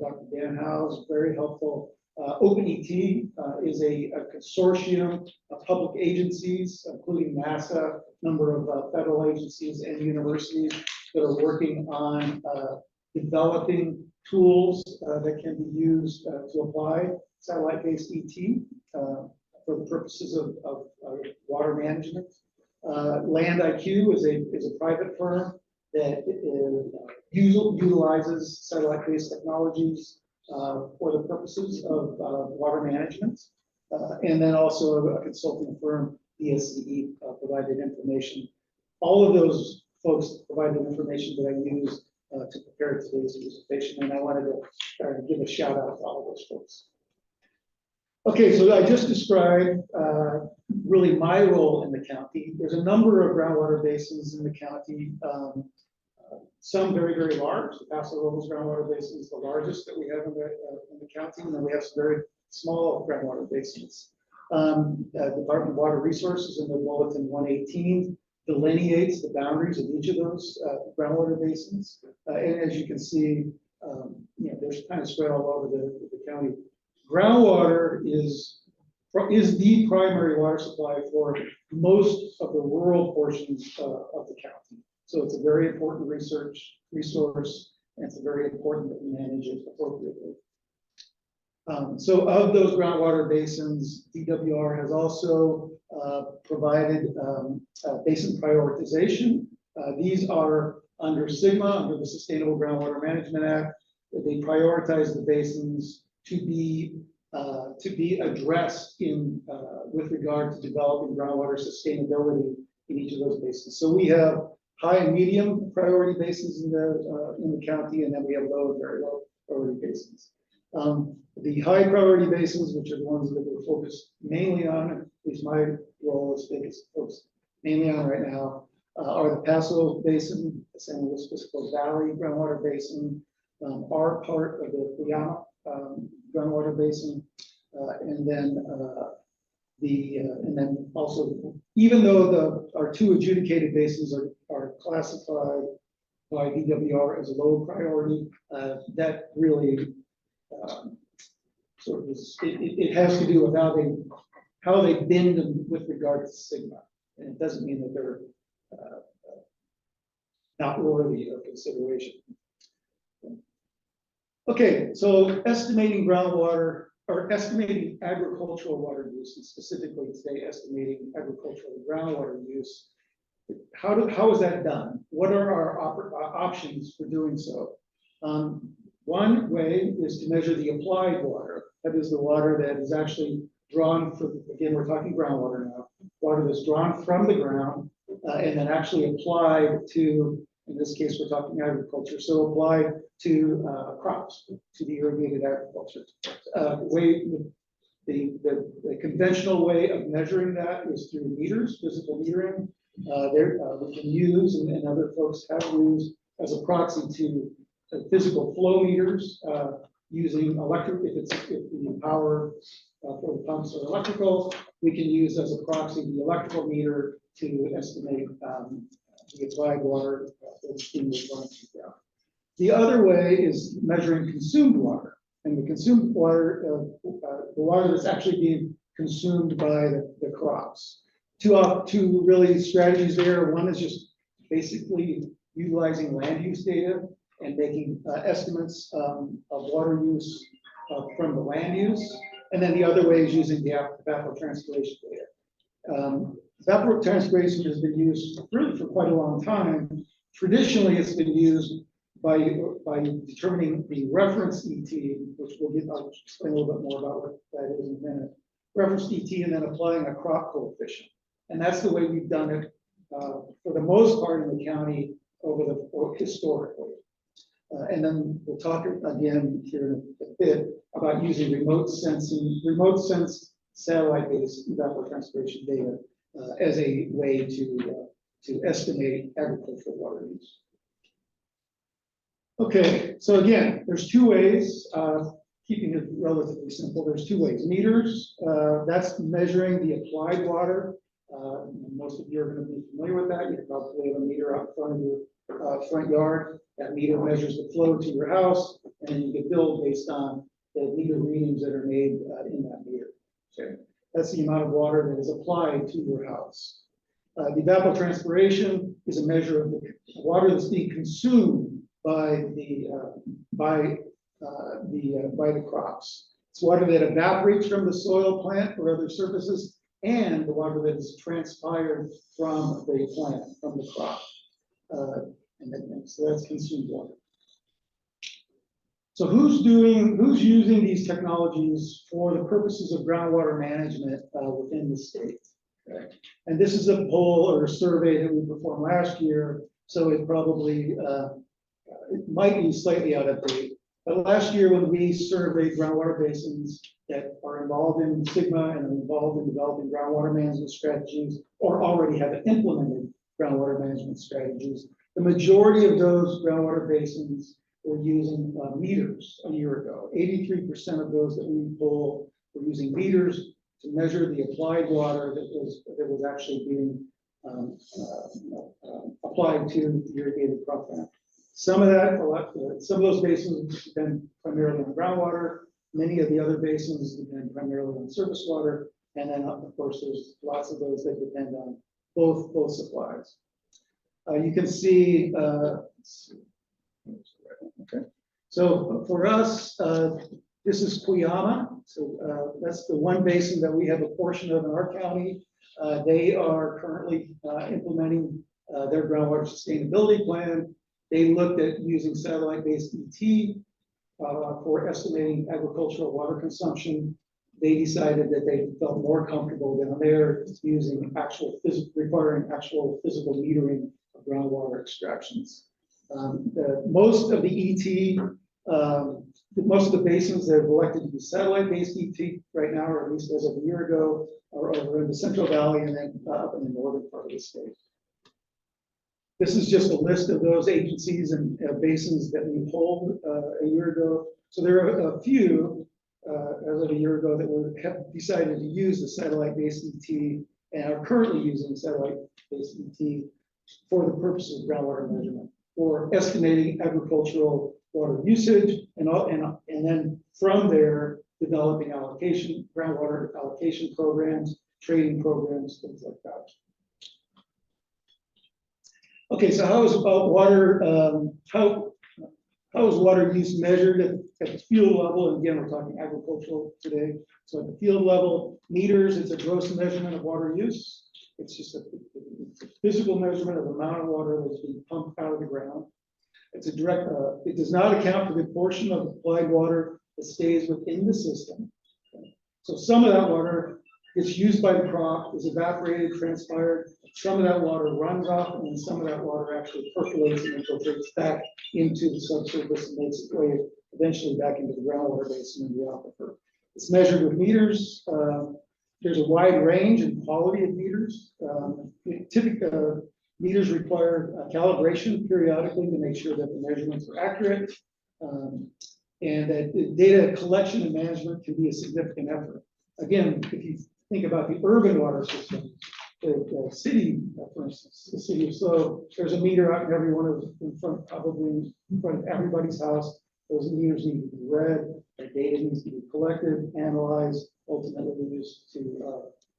Dr. Dan Howes, very helpful. OpenET is a consortium of public agencies, including NASA, a number of federal agencies and universities that are working on developing tools that can be used to apply satellite-based ET for the purposes of water management. Land IQ is a private firm that utilizes satellite-based technologies for the purposes of water management. And then also a consulting firm, DSCE, provided information. All of those folks provided information that I used to prepare today's presentation, and I wanted to give a shout out to all of those folks. Okay, so I just described really my role in the county. There's a number of groundwater basins in the county. Some very, very large. The Paso Robles groundwater basin is the largest that we have in the county, and then we have some very small groundwater basins. Department of Water Resources in the Bulletin 118 delineates the boundaries of each of those groundwater basins. And as you can see, they're kind of spread all over the county. Groundwater is the primary water supply for most of the rural portions of the county. So it's a very important resource, and it's very important that we manage it appropriately. So of those groundwater basins, DWR has also provided basin prioritization. These are under SGMA, under the Sustainable Groundwater Management Act. They prioritize the basins to be addressed with regard to developing groundwater sustainability in each of those basins. So we have high and medium priority basins in the county, and then we have low and very low priority basins. The high priority basins, which are the ones that we're focused mainly on, at least my role is focused mainly on right now, are the Paso Basin, the San Luis Obispo Valley groundwater basin, our part of the Cuyama groundwater basin, and then also, even though our two adjudicated basins are classified by DWR as low priority, that really sort of it has to do with how they bend them with regard to SGMA, and it doesn't mean that they're not worthy of consideration. Okay, so estimating groundwater or estimating agricultural water use, and specifically today estimating agricultural groundwater use. How is that done? What are our options for doing so? One way is to measure the applied water. That is the water that is actually drawn from, again, we're talking groundwater now, water that's drawn from the ground and then actually applied to, in this case, we're talking agriculture, so applied to crops, to the irrigated agriculture. The conventional way of measuring that is through meters, physical metering. We can use, and other folks have used as a proxy to physical flow meters using electric, if the power for the pumps are electrical, we can use as a proxy the electrical meter to estimate the applied water that's being run through the ground. The other way is measuring consumed water, and the consumed water, the water that's actually being consumed by the crops. Two really strategies there. One is just basically utilizing land use data and making estimates of water use from the land use. And then the other way is using the evapotranspiration data. Evapotranspiration has been used really for quite a long time. Traditionally, it's been used by determining the reference ET, which I'll explain a little bit more about what that is in a minute. Reference ET, and then applying a crop coefficient. And that's the way we've done it for the most part in the county historically. And then we'll talk again here in a bit about using remote sense satellite-based evapotranspiration data as a way to estimate agricultural water use. Okay, so again, there's two ways, keeping it relatively simple, there's two ways. Meters, that's measuring the applied water. Most of you are going to be familiar with that. You probably have a meter out front of your front yard. That meter measures the flow to your house, and then you get billed based on the meter readings that are made in that meter. Okay, that's the amount of water that is applied to your house. The evapotranspiration is a measure of the water that's being consumed by the crops. It's water that evaporates from the soil, plant, or other surfaces, and the water that is transpired from the plant, from the crop. So that's consumed water. So who's using these technologies for the purposes of groundwater management within the state? Okay. And this is a poll or a survey that we performed last year, so it probably it might be slightly out of date. But last year, when we surveyed groundwater basins that are involved in Sigma and are involved in developing groundwater management strategies or already have implemented groundwater management strategies. The majority of those groundwater basins were using meters a year ago. 83% of those that we pull were using meters to measure the applied water that was actually being applied to the irrigated cropland. Some of those basins depend primarily on groundwater. Many of the other basins depend primarily on surface water. And then, of course, there's lots of those that depend on both supplies. You can see, okay. So for us, this is Cuyama. So that's the one basin that we have a portion of in our county. They are currently implementing their groundwater sustainability plan. They looked at using satellite-based ET for estimating agricultural water consumption. They decided that they felt more comfortable down there using requiring actual physical metering of groundwater extractions. Most of the ET, most of the basins that have elected to use satellite-based ET right now, or at least as of a year ago, are over in the Central Valley and then up in the northern part of the state. This is just a list of those agencies and basins that we polled a year ago. So there are a few as of a year ago that have decided to use the satellite-based ET and are currently using satellite-based ET for the purposes of groundwater measurement, for estimating agricultural water usage, and then from there developing groundwater allocation programs, trading programs, things like that. Okay, so how is water? How is water use measured at the field level? And again, we're talking agricultural today. So at the field level, meters, it's a gross measurement of water use. It's just a physical measurement of the amount of water that's being pumped out of the ground. It's a direct, it does not account for the portion of applied water that stays within the system. So some of that water gets used by the crop, is evaporated, transpired. Some of that water runs off, and then some of that water actually percolates and infiltrates back into the subsurface and makes its way eventually back into the groundwater basin and the aquifer. It's measured with meters. There's a wide range in quality of meters. Typically, meters require calibration periodically to make sure that the measurements are accurate, and that data collection and management can be a significant effort. Again, if you think about the urban water system, the city, for instance, the city of SLO, there's a meter out in every one of probably in front of everybody's house. Those meters need to be read, the data needs to be collected, analyzed, ultimately used to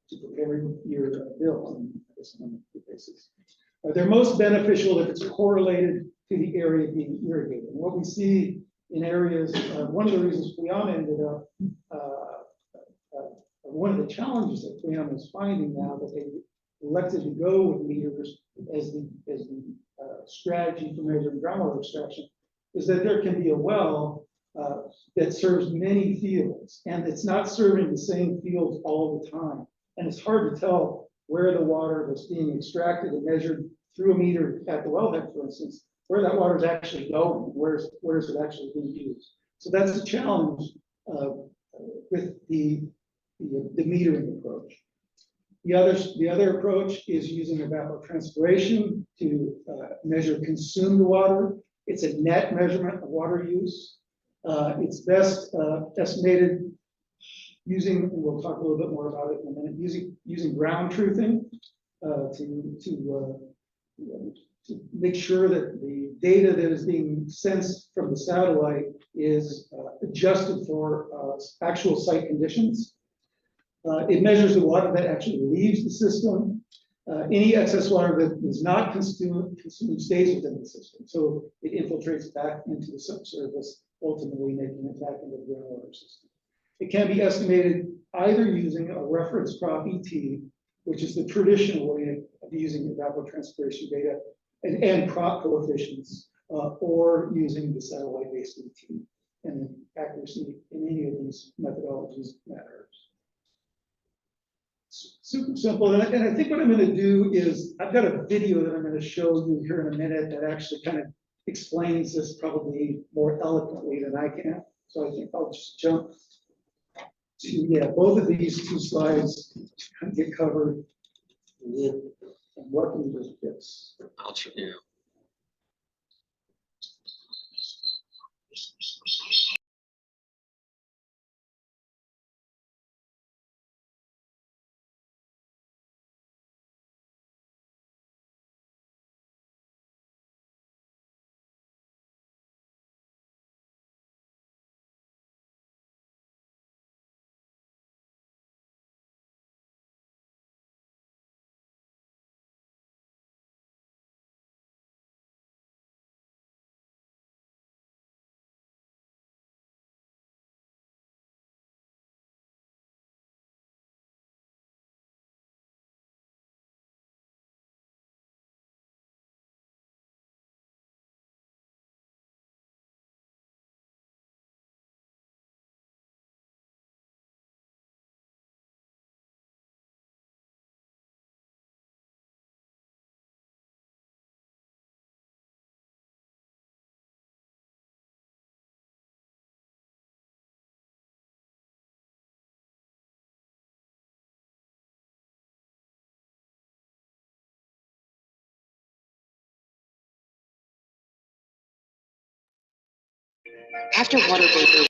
prepare your bill on a monthly basis. They're most beneficial if it's correlated to the area being irrigated. And what we see in areas, one of the reasons Cuyama ended up, one of the challenges that Cuyama is finding now that they elected to go with meters as the strategy for measuring groundwater extraction is that there can be a well that serves many fields, and it's not serving the same fields all the time. And it's hard to tell where the water that's being extracted and measured through a meter at the wellhead, for instance, where that water is actually going, where is it actually being used. So that's the challenge with the metering approach. The other approach is using evapotranspiration to measure consumed water. It's a net measurement of water use. It's best estimated using, and we'll talk a little bit more about it in a minute, using ground truthing to make sure that the data that is being sensed from the satellite is adjusted for actual site conditions. It measures the water that actually leaves the system. Any excess water that is not consumed stays within the system. So it infiltrates back into the subsurface, ultimately making it back into the groundwater system. It can be estimated either using a reference crop ET, which is the traditional way of using evapotranspiration data, and crop coefficients, or using the satellite-based ET. And accuracy in any of these methodologies matters. Super simple, and I think what I'm going to do is I've got a video that I'm going to show you here in a minute that actually kind of explains this probably more eloquently than I can. So I think I'll just jump yeah, both of these two slides get covered with working with this. Yeah. After water vapor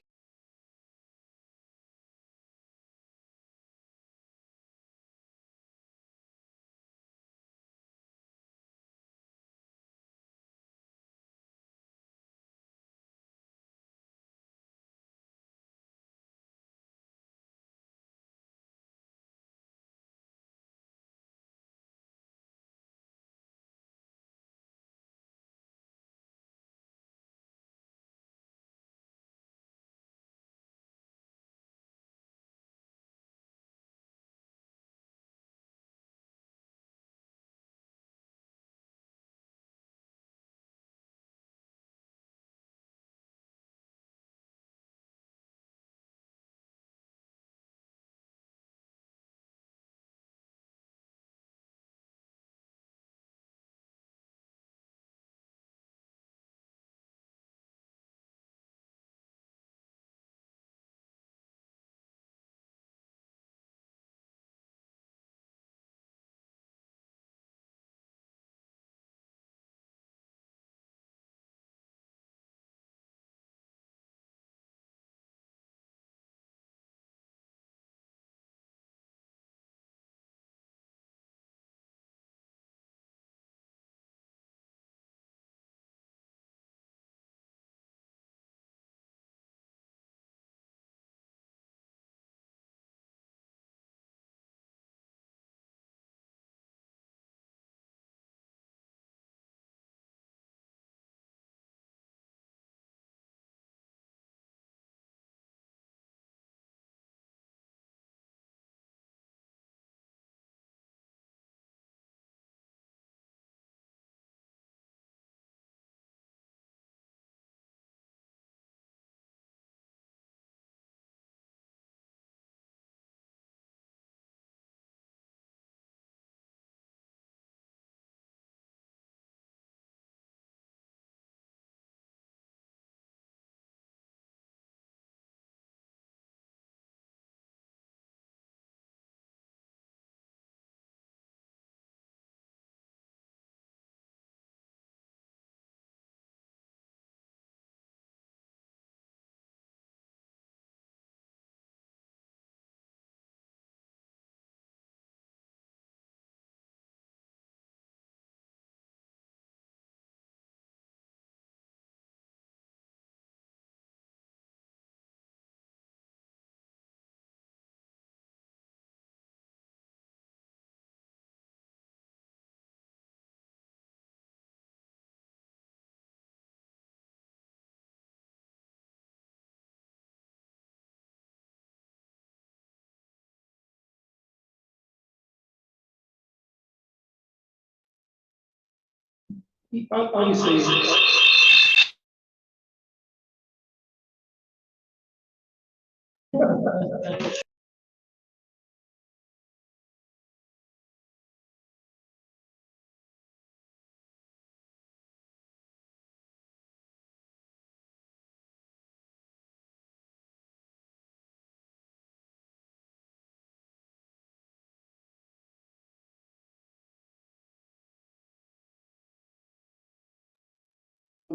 Obviously,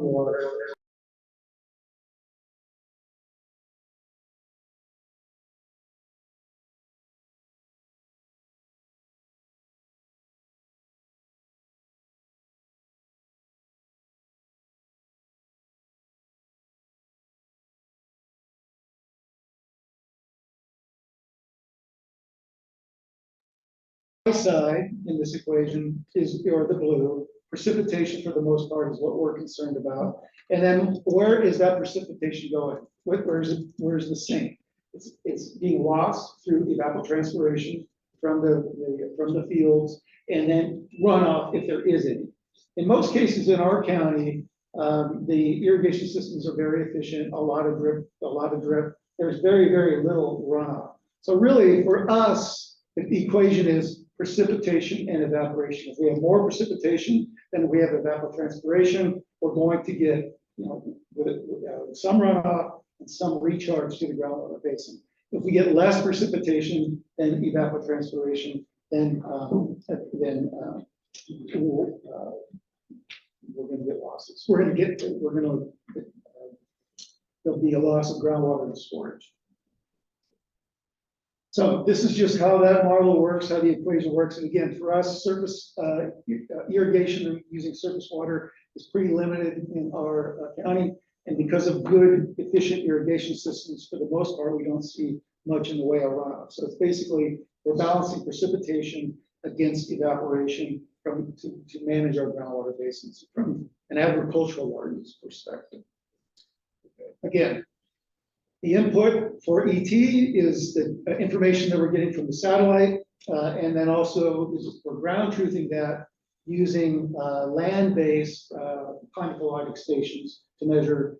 water. Side in this equation is, or the blue, precipitation for the most part is what we're concerned about. And then where is that precipitation going? Where's the sink? It's being lost through evapotranspiration from the fields and then runoff if there is any. In most cases in our county, the irrigation systems are very efficient, a lot of drip. There's very, very little runoff. So really for us, the equation is precipitation and evaporation. If we have more precipitation than we have evapotranspiration, we're going to get, some runoff and some recharge to the groundwater basin. If we get less precipitation than evapotranspiration, then we're going to get losses. There'll be a loss of groundwater and storage. So this is just how that model works, how the equation works. And again, for us, surface irrigation using surface water is pretty limited in our county. And because of good, efficient irrigation systems, for the most part, we don't see much in the way of runoff. So it's basically, we're balancing precipitation against evaporation to manage our groundwater basins from an agricultural water use perspective. Again, the input for ET is the information that we're getting from the satellite, and then also we're ground truthing that using land-based climatologic stations to measure,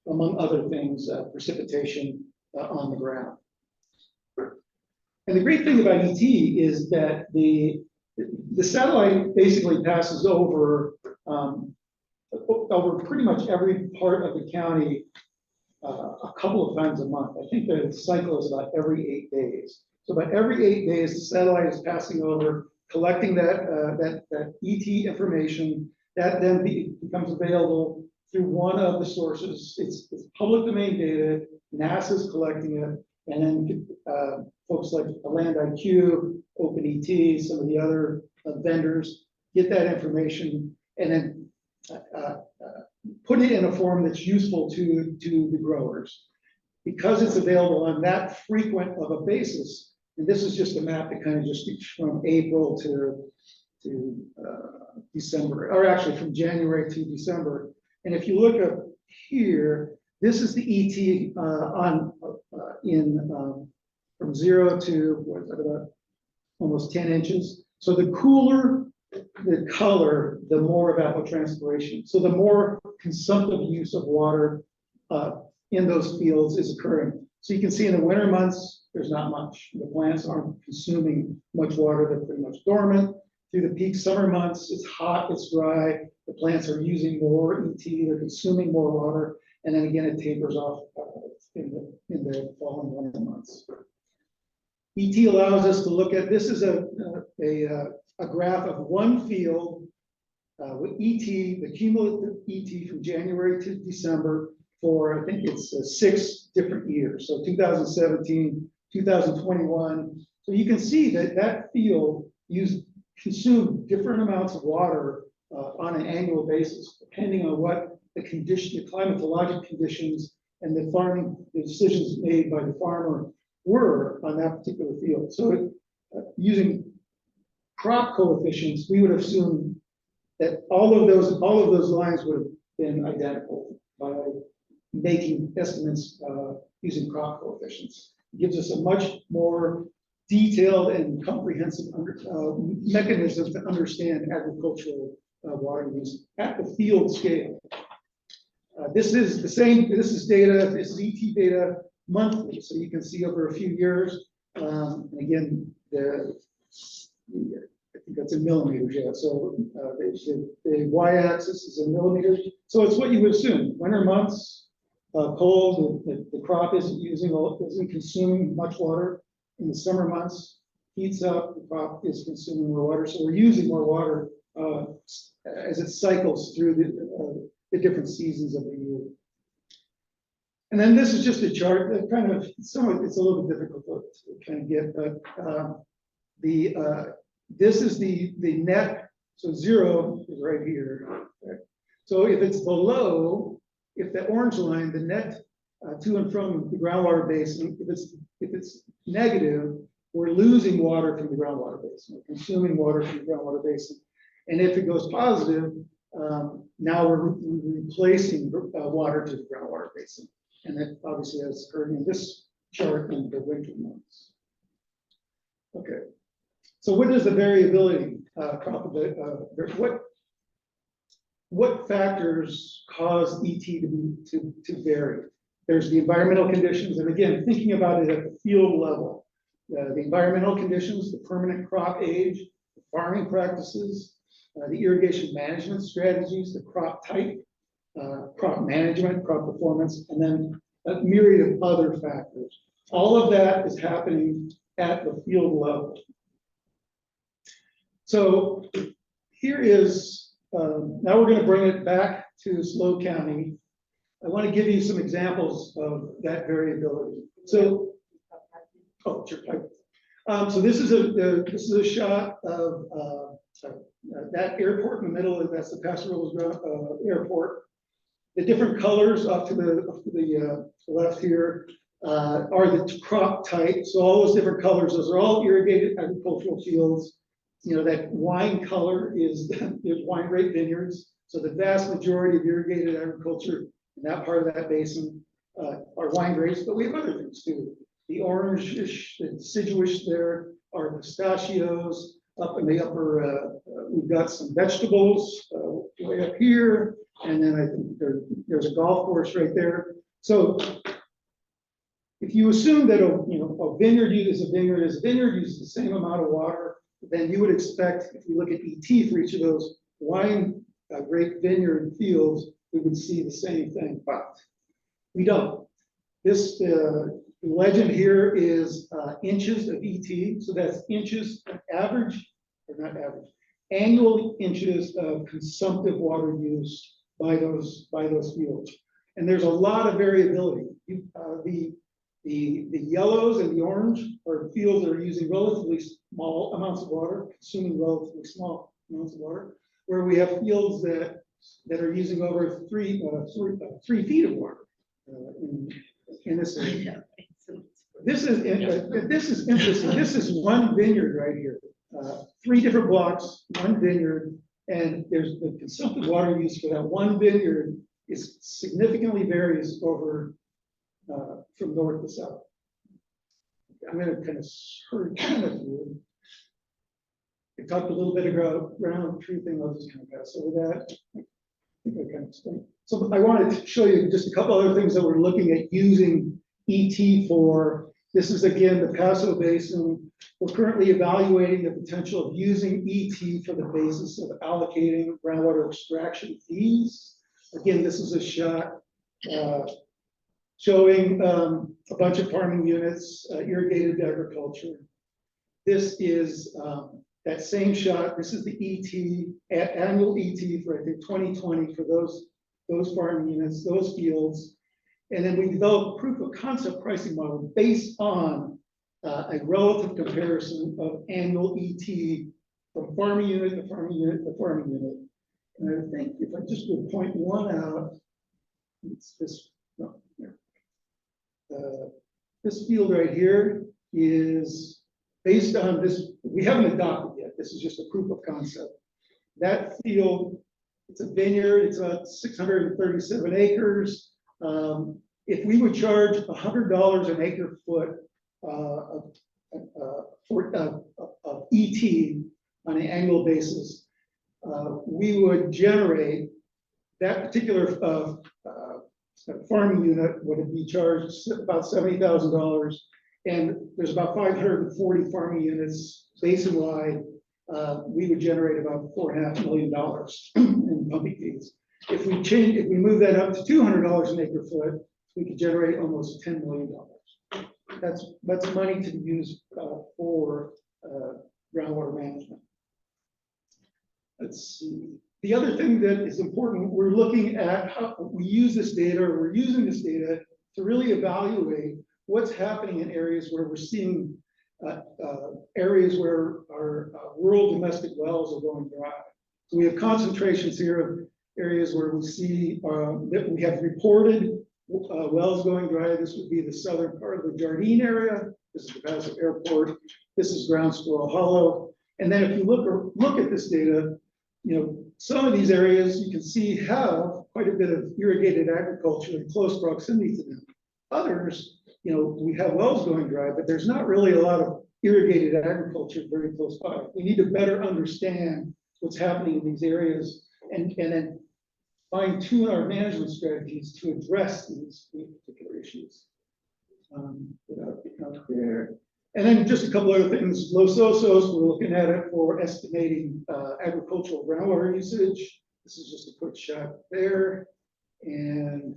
among other things, precipitation on the ground. And the great thing about ET is that the satellite basically passes over pretty much every part of the county a couple of times a month. I think the cycle is about every 8 days. So about every 8 days, the satellite is passing over, collecting that ET information that then becomes available through one of the sources. It's public domain data. NASA's collecting it, and then folks like Land IQ, OpenET, some of the other vendors get that information and then put it in a form that's useful to the growers. Because it's available on that frequent of a basis, and this is just a map that kind of just speaks from April to December, or actually from January to December. And if you look up here, this is the ET from 0 to what is that, about almost 10 inches. So the cooler the color, the more evapotranspiration. So the more consumptive use of water in those fields is occurring. So you can see in the winter months, there's not much. The plants aren't consuming much water. They're pretty much dormant. Through the peak summer months, it's hot, it's dry. The plants are using more ET, they're consuming more water. And then again, it tapers off in the fall and winter months. ET allows us to look at, this is a graph of one field with ET, the cumulative ET from January to December for, I think it's 6 different years. So 2017, 2021. So you can see that that field consumed different amounts of water on an annual basis, depending on what the climatologic conditions and the decisions made by the farmer were on that particular field. So using crop coefficients, we would assume that all of those lines would have been identical by making estimates using crop coefficients. It gives us a much more detailed and comprehensive mechanism to understand agricultural water use at the field scale. This is the same. This is data. This is ET data monthly, so you can see over a few years. And again, I think that's in millimeters. Yeah. So the y-axis is in millimeters. So it's what you would assume. Winter months, cold. The crop isn't consuming much water. In the summer months, heats up. The crop is consuming more water. So we're using more water as it cycles through the the different seasons of the year. And then this is just a chart that kind of, it's a little bit difficult to kind of get, but this is the net, so 0 is right here. Okay? So if it's below, if the orange line, the net to and from the groundwater basin, if it's negative, we're losing water from the groundwater basin, we're consuming water from the groundwater basin. And if it goes positive, now we're replacing water to the groundwater basin. And that obviously has occurred in this chart in the winter months. Okay, so what is the variability? What factors cause ET to vary? There's the environmental conditions, and again, thinking about it at the field level, the environmental conditions, the permanent crop age, the farming practices, the irrigation management strategies, the crop type, crop management, crop performance, and then a myriad of other factors. All of that is happening at the field level. So here is, now we're going to bring it back to SLO County. I want to give you some examples of that variability. So, oh, sure. So this is a shot of that airport in the middle. That's the Paso Robles Airport. The different colors up to the left here are the crop type. So all those different colors, those are all irrigated agricultural fields. You know, that wine color is wine grape vineyards. So the vast majority of irrigated agriculture in that part of that basin are wine grapes, but we have other things too. The orange-ish, the deciduous there are pistachios. Up in the upper, we've got some vegetables way up here, and then I think there's a golf course right there. So if you assume that a vineyard uses the same amount of water, then you would expect, if you look at ET for each of those wine grape vineyard fields, we would see the same thing, but we don't. This legend here is inches of ET, so that's inches of average, or not average, annual inches of consumptive water use by those fields. And there's a lot of variability. The yellows and the orange are fields that are using relatively small amounts of water, consuming relatively small amounts of water, where we have fields that are using over 3 feet of water in this area. This is interesting. This is one vineyard right here. 3 different blocks, one vineyard, and there's the consumptive water use for that one vineyard is significantly varies over from north to south. I'm going to kind of hurry kind of through. I talked a little bit about ground truthing. I'll just kind of pass over that. I think I kind of explained. So I wanted to show you just a couple other things that we're looking at using ET for. This is again the Paso Basin. We're currently evaluating the potential of using ET for the basis of allocating groundwater extraction fees. Again, this is a shot showing a bunch of farming units, irrigated agriculture. This is that same shot. This is the ET, annual ET for I think 2020 for those farming units, those fields. And then we developed a proof of concept pricing model based on a relative comparison of annual ET from farming unit to farming unit to farming unit. And I think if I just would point one out, it's this, no, here. This field right here is based on this. We haven't adopted yet. This is just a proof of concept. That field, it's a vineyard. It's about 637 acres. If we would charge $100 an acre foot of ET on an annual basis, we would generate that particular farming unit would be charged about $70,000, and there's about 540 farming units basin-wide. We would generate about $4.5 million in pumping fees. If we move that up to $200 an acre foot, we could generate almost $10 million. That's money to use for groundwater management. Let's see. The other thing that is important, we're looking at how we use this data, or we're using this data to really evaluate what's happening in areas where we're seeing areas where our rural domestic wells are going dry. So we have concentrations here of areas where we see that we have reported wells going dry. This would be the southern part of the Jardine area. This is the Paso Airport. This is Ground Squirrel Hollow. And then if you look at this data, you know, some of these areas you can see have quite a bit of irrigated agriculture in close proximity to them. Others, you know, we have wells going dry, but there's not really a lot of irrigated agriculture very close by. We need to better understand what's happening in these areas and then fine tune our management strategies to address these particular issues. Without getting out there. And then just a couple other things. Los Osos, we're looking at it for estimating agricultural groundwater usage. This is just a quick shot there. And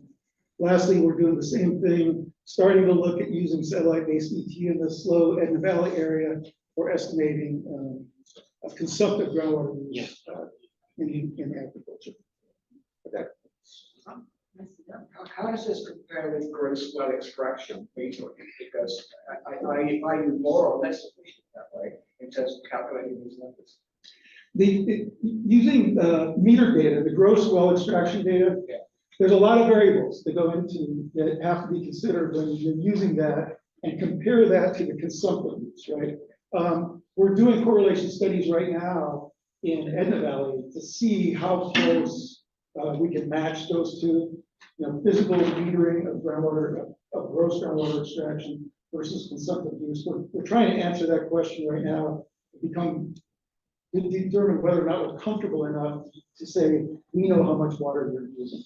lastly, we're doing the same thing, starting to look at using satellite-based ET in the Slow Edna Valley area for estimating of consumptive groundwater use in agriculture. How does this compare with gross well extraction metering? Because I use more or less efficient that way in terms of calculating these numbers. Using meter data, the gross well extraction data, there's a lot of variables that go into that have to be considered when you're using that and compare that to the consumptive use, right? We're doing correlation studies right now in Edna Valley to see how close we can match those two. You know, physical metering of groundwater, of gross groundwater extraction versus consumptive use. We're trying to answer that question right now to determine whether or not we're comfortable enough to say we know how much water you're using.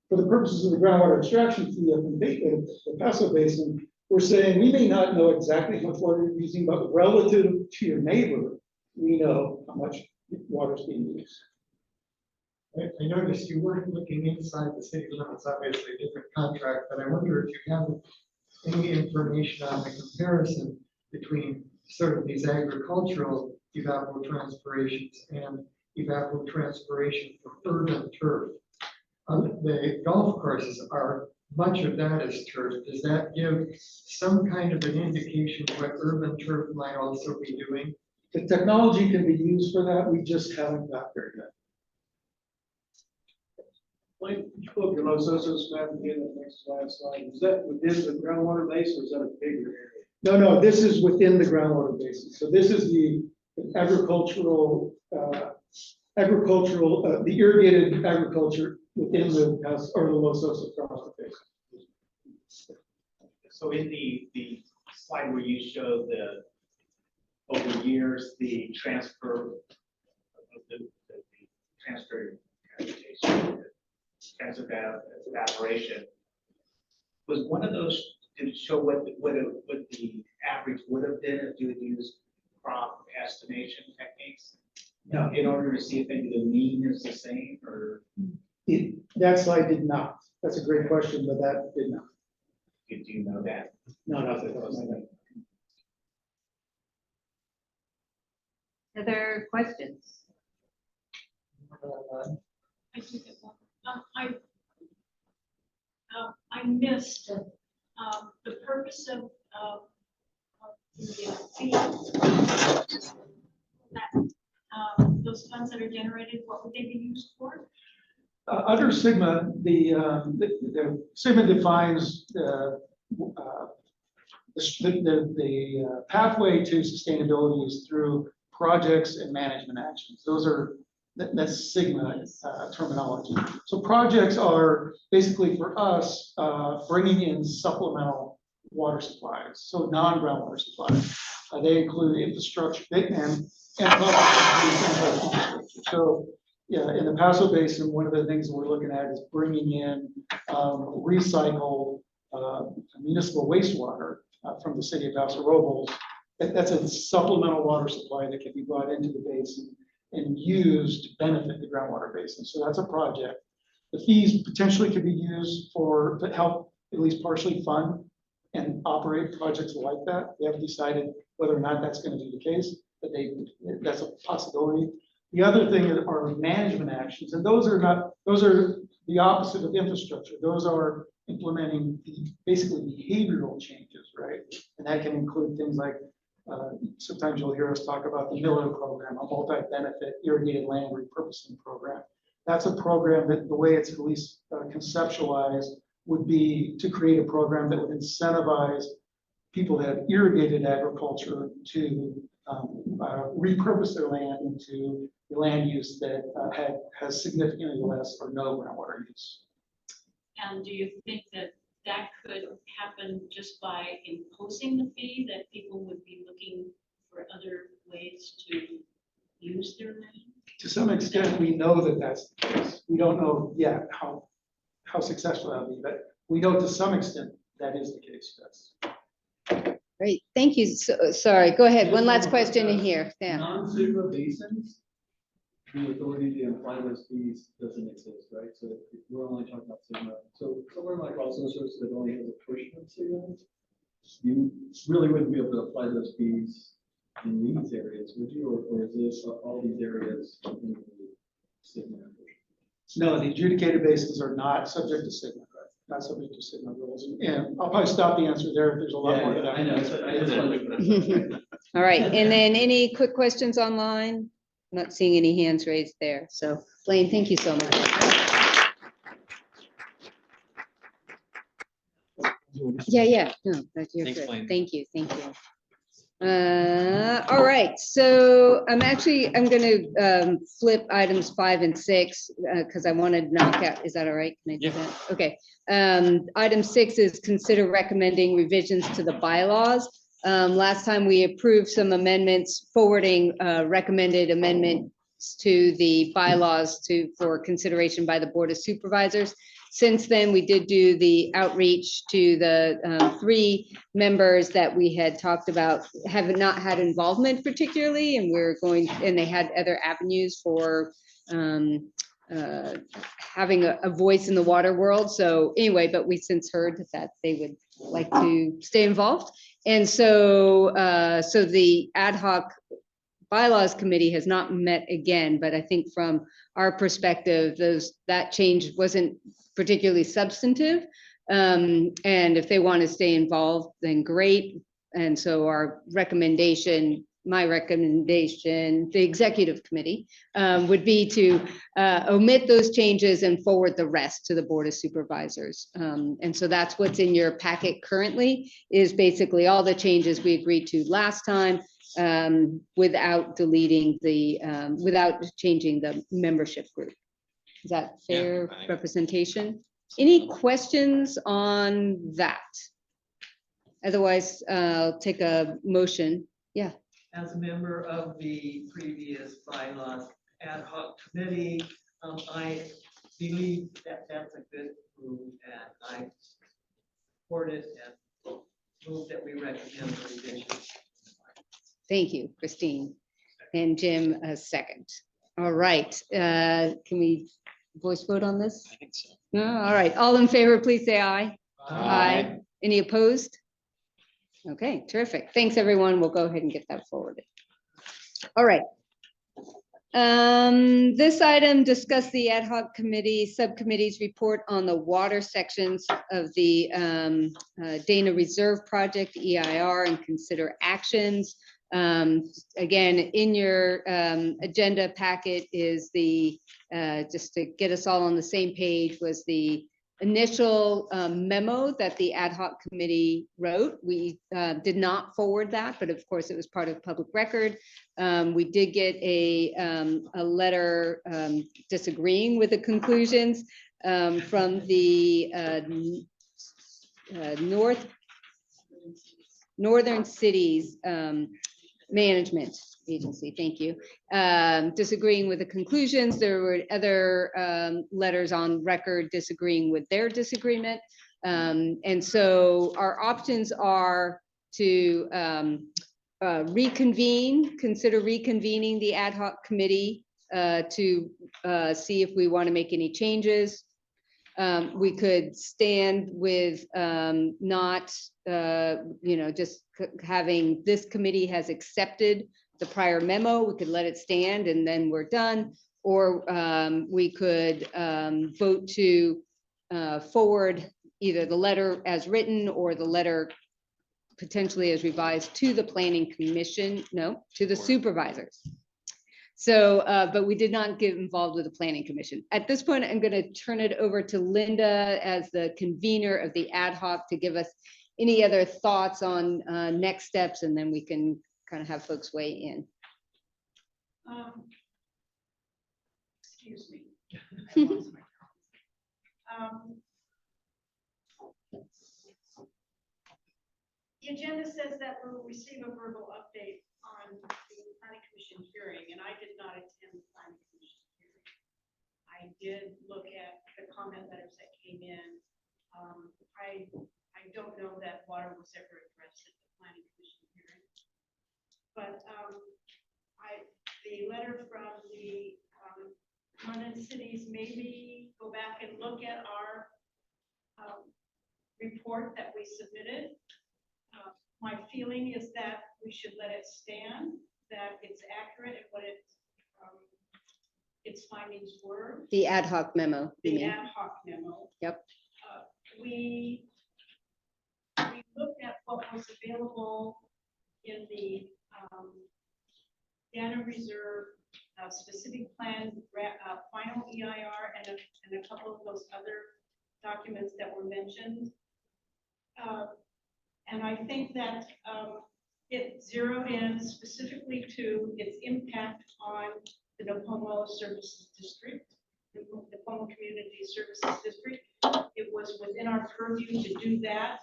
For the purposes of the groundwater extraction fee up in the Paso Basin, we're saying we may not know exactly how much water you're using, but relative to your neighbor, we know how much water is being used. I noticed you weren't looking inside the city limits, obviously a different contract, but I wonder if you have any information on the comparison between sort of these agricultural evapotranspirations and evapotranspiration for urban turf. The golf courses are, much of that is turf. Does that give some kind of an indication of what urban turf might also be doing? The technology can be used for that. We just haven't got there yet. Like, you put your Los Osos map again, the next slide. Is that within the groundwater base or is that a bigger area? No, this is within the groundwater basin. So this is the agricultural, the irrigated agriculture within the house or the Los Osos groundwater basin. So in the slide where you show the over years the transfer of the transfer vegetation. Evaporation. Was one of those, did it show what the average would have been if you had used crop estimation techniques? No. In order to see if maybe the mean is the same or? That slide did not. That's a great question, but that did not. Did you know that? No, that wasn't. Other questions? I do get one. I missed the purpose of the fee. Those funds that are generated, what would they be used for? Under Sigma, the Sigma defines the pathway to sustainability is through projects and management actions. Those are that's Sigma terminology. So projects are basically for us bringing in supplemental water supplies, so non-groundwater supplies. They include infrastructure and infrastructure. So yeah, in the Paso Basin, one of the things that we're looking at is bringing in recycled municipal wastewater from the city of Paso Robles. That's a supplemental water supply that can be brought into the basin and used to benefit the groundwater basin. So that's a project. The fees potentially could be used to help at least partially fund and operate projects like that. They haven't decided whether or not that's going to be the case, but that's a possibility. The other thing are management actions, and those are the opposite of infrastructure. Those are implementing basically behavioral changes, right? And that can include things like, sometimes you'll hear us talk about the Miller program, a multi-benefit irrigated land repurposing program. That's a program that the way it's at least conceptualized would be to create a program that would incentivize people that have irrigated agriculture to repurpose their land into the land use that has significantly less or no groundwater use. And do you think that that could happen just by imposing the fee, that people would be looking for other ways to use their land? To some extent, we know that that's the case. We don't know yet how successful that'll be, but we know to some extent that is the case, yes. Great, thank you. Sorry, go ahead. One last question in here. Yeah. Non-SIGMA basins, the authority to apply those fees doesn't exist, right? So if we're only talking about SIGMA. So somewhere like also source that only has a portion of SIGMA, you really wouldn't be able to apply those fees in these areas, would you? Or is this all these areas in the SIGMA? No, the adjudicated basins are not subject to SIGMA, right? Not subject to SIGMA rules. And I'll probably stop the answer there if there's a lot more to that. I know. I just wanted All right, and then any quick questions online? I'm not seeing any hands raised there. So Blaine, thank you so much. Yeah, no, you're Thanks, good. Blaine. Thank you, thank you. All right, so I'm gonna flip items 5 and 6 because I wanted to knock out, is that all right? Can I do that? Okay. Item 6 is consider recommending revisions to the bylaws. Last time we approved some amendments, forwarding recommended amendments to the bylaws for consideration by the Board of Supervisors. Since then, we did do the outreach to the 3 members that we had talked about have not had involvement particularly, and they had other avenues for having a voice in the water world. So anyway, but we since heard that they would like to stay involved. And so, so the ad hoc bylaws committee has not met again, but I think from our perspective, that change wasn't particularly substantive. And if they want to stay involved, then great. And so our recommendation, my recommendation, the executive committee would be to omit those changes and forward the rest to the Board of Supervisors. And so that's what's in your packet currently, is basically all the changes we agreed to last time, without deleting without changing the membership group. Is that fair representation? Any questions on that? Otherwise, I'll take a motion. Yeah. As a member of the previous bylaws ad hoc committee, I believe that that's a good move, and I support it and move that we recommend the revision. Thank you, Christine. And Jim, a second. All right, can we voice vote on this? I think so. No, all right, all in favor, please say aye. Aye. Any opposed? Okay, terrific. Thanks, everyone. We'll go ahead and get that forwarded. All right. This item discussed the ad hoc committee subcommittee's report on the water sections of the Dana Reserve Project, EIR, and consider actions. Again, in your agenda packet is the, just to get us all on the same page, was the initial memo that the ad hoc committee wrote. We did not forward that, but of course it was part of public record. We did get a letter disagreeing with the conclusions from the Northern Cities Management Agency, thank you. Disagreeing with the conclusions. There were other letters on record disagreeing with their disagreement. And so our options are to consider reconvening the ad hoc committee to see if we want to make any changes. We could stand with not, just having this committee has accepted the prior memo, we could let it stand and then we're done. Or we could vote to forward either the letter as written or the letter potentially as revised to the planning commission, no, to the supervisors. So, but we did not get involved with the planning commission. At this point, I'm going to turn it over to Linda as the convener of the ad hoc to give us any other thoughts on next steps, and then we can kind of have folks weigh in. Excuse me. I lost my The agenda says that we'll receive a verbal update on the planning commission hearing, and I did not attend the planning commission hearing. I did look at the comment letters that came in. I don't know that water was ever addressed at the planning commission hearing, but the letter from the London cities, maybe go back and look at our report that we submitted. My feeling is that we should let it stand, that it's accurate and what its findings were. The ad hoc memo. you The mean? ad hoc memo. Yep. We looked at what was available in the Dana Reserve specific plan, final EIR, and a couple of those other documents that were mentioned. And I think that it zeroed in specifically to its impact on the Napomo Services District, the Napomo Community Services District. It was within our purview to do that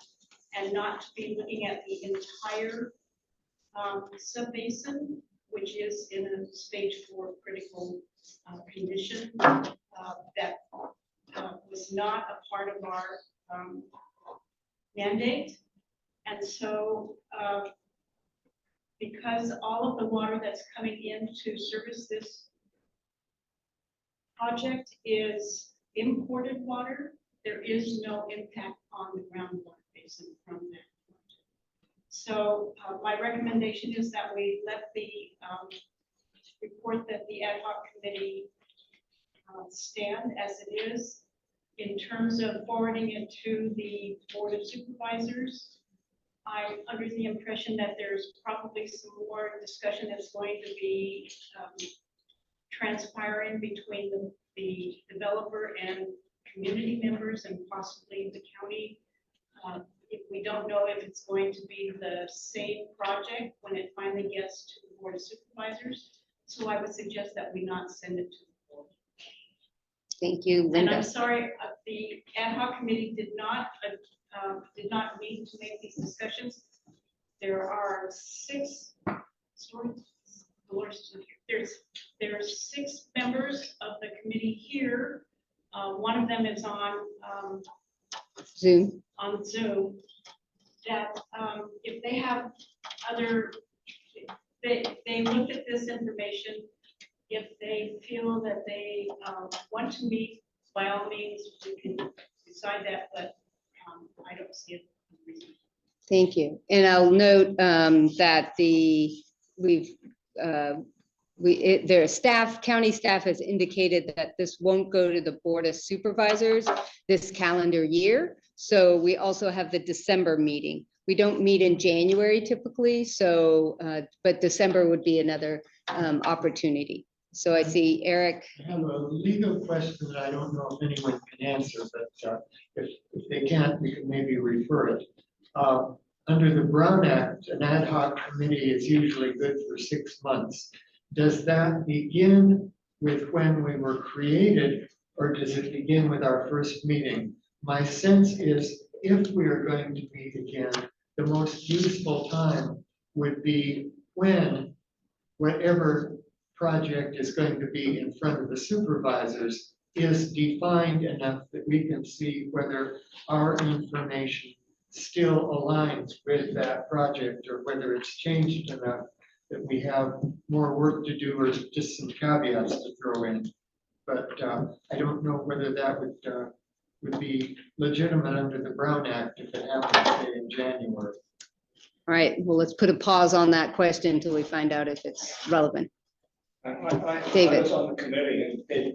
and not to be looking at the entire subbasin, which is in a stage 4 critical condition that was not a part of our mandate. And so because all of the water that's coming in to service this project is imported water, there is no impact on the groundwater basin from that project. So my recommendation is that we let the report that the ad hoc committee stand as it is. In terms of forwarding it to the Board of Supervisors, I'm under the impression that there's probably some more discussion that's going to be transpiring between the developer and community members and possibly the county. If we don't know if it's going to be the same project when it finally gets to the Board of Supervisors. So I would suggest that we not send it to the board. Thank you, Linda. And I'm sorry, the ad hoc committee did not meet to make these discussions. There are 6. Sorry, there's 6 members of the committee here. One of them is on Zoom. On Zoom. That if they have other, they looked at this information. If they feel that they want to meet, by all means, we can decide that, but I don't see a reason. Thank you. And I'll note that their staff, county staff has indicated that this won't go to the Board of Supervisors this calendar year. So we also have the December meeting. We don't meet in January typically, so but December would be another opportunity. So I see Eric. I have a legal question that I don't know if anyone can answer, but if they can't, we can maybe refer it. Under the Brown Act, an ad hoc committee is usually good for 6 months. Does that begin with when we were created, or does it begin with our first meeting? My sense is if we are going to meet again, the most useful time would be when whatever project is going to be in front of the supervisors is defined enough that we can see whether our information still aligns with that project or whether it's changed enough that we have more work to do or just some caveats to throw in. But I don't know whether that would be legitimate under the Brown Act if it happened, say, in January. All right, well, let's put a pause on that question until we find out if it's relevant. I David. was on the committee and did,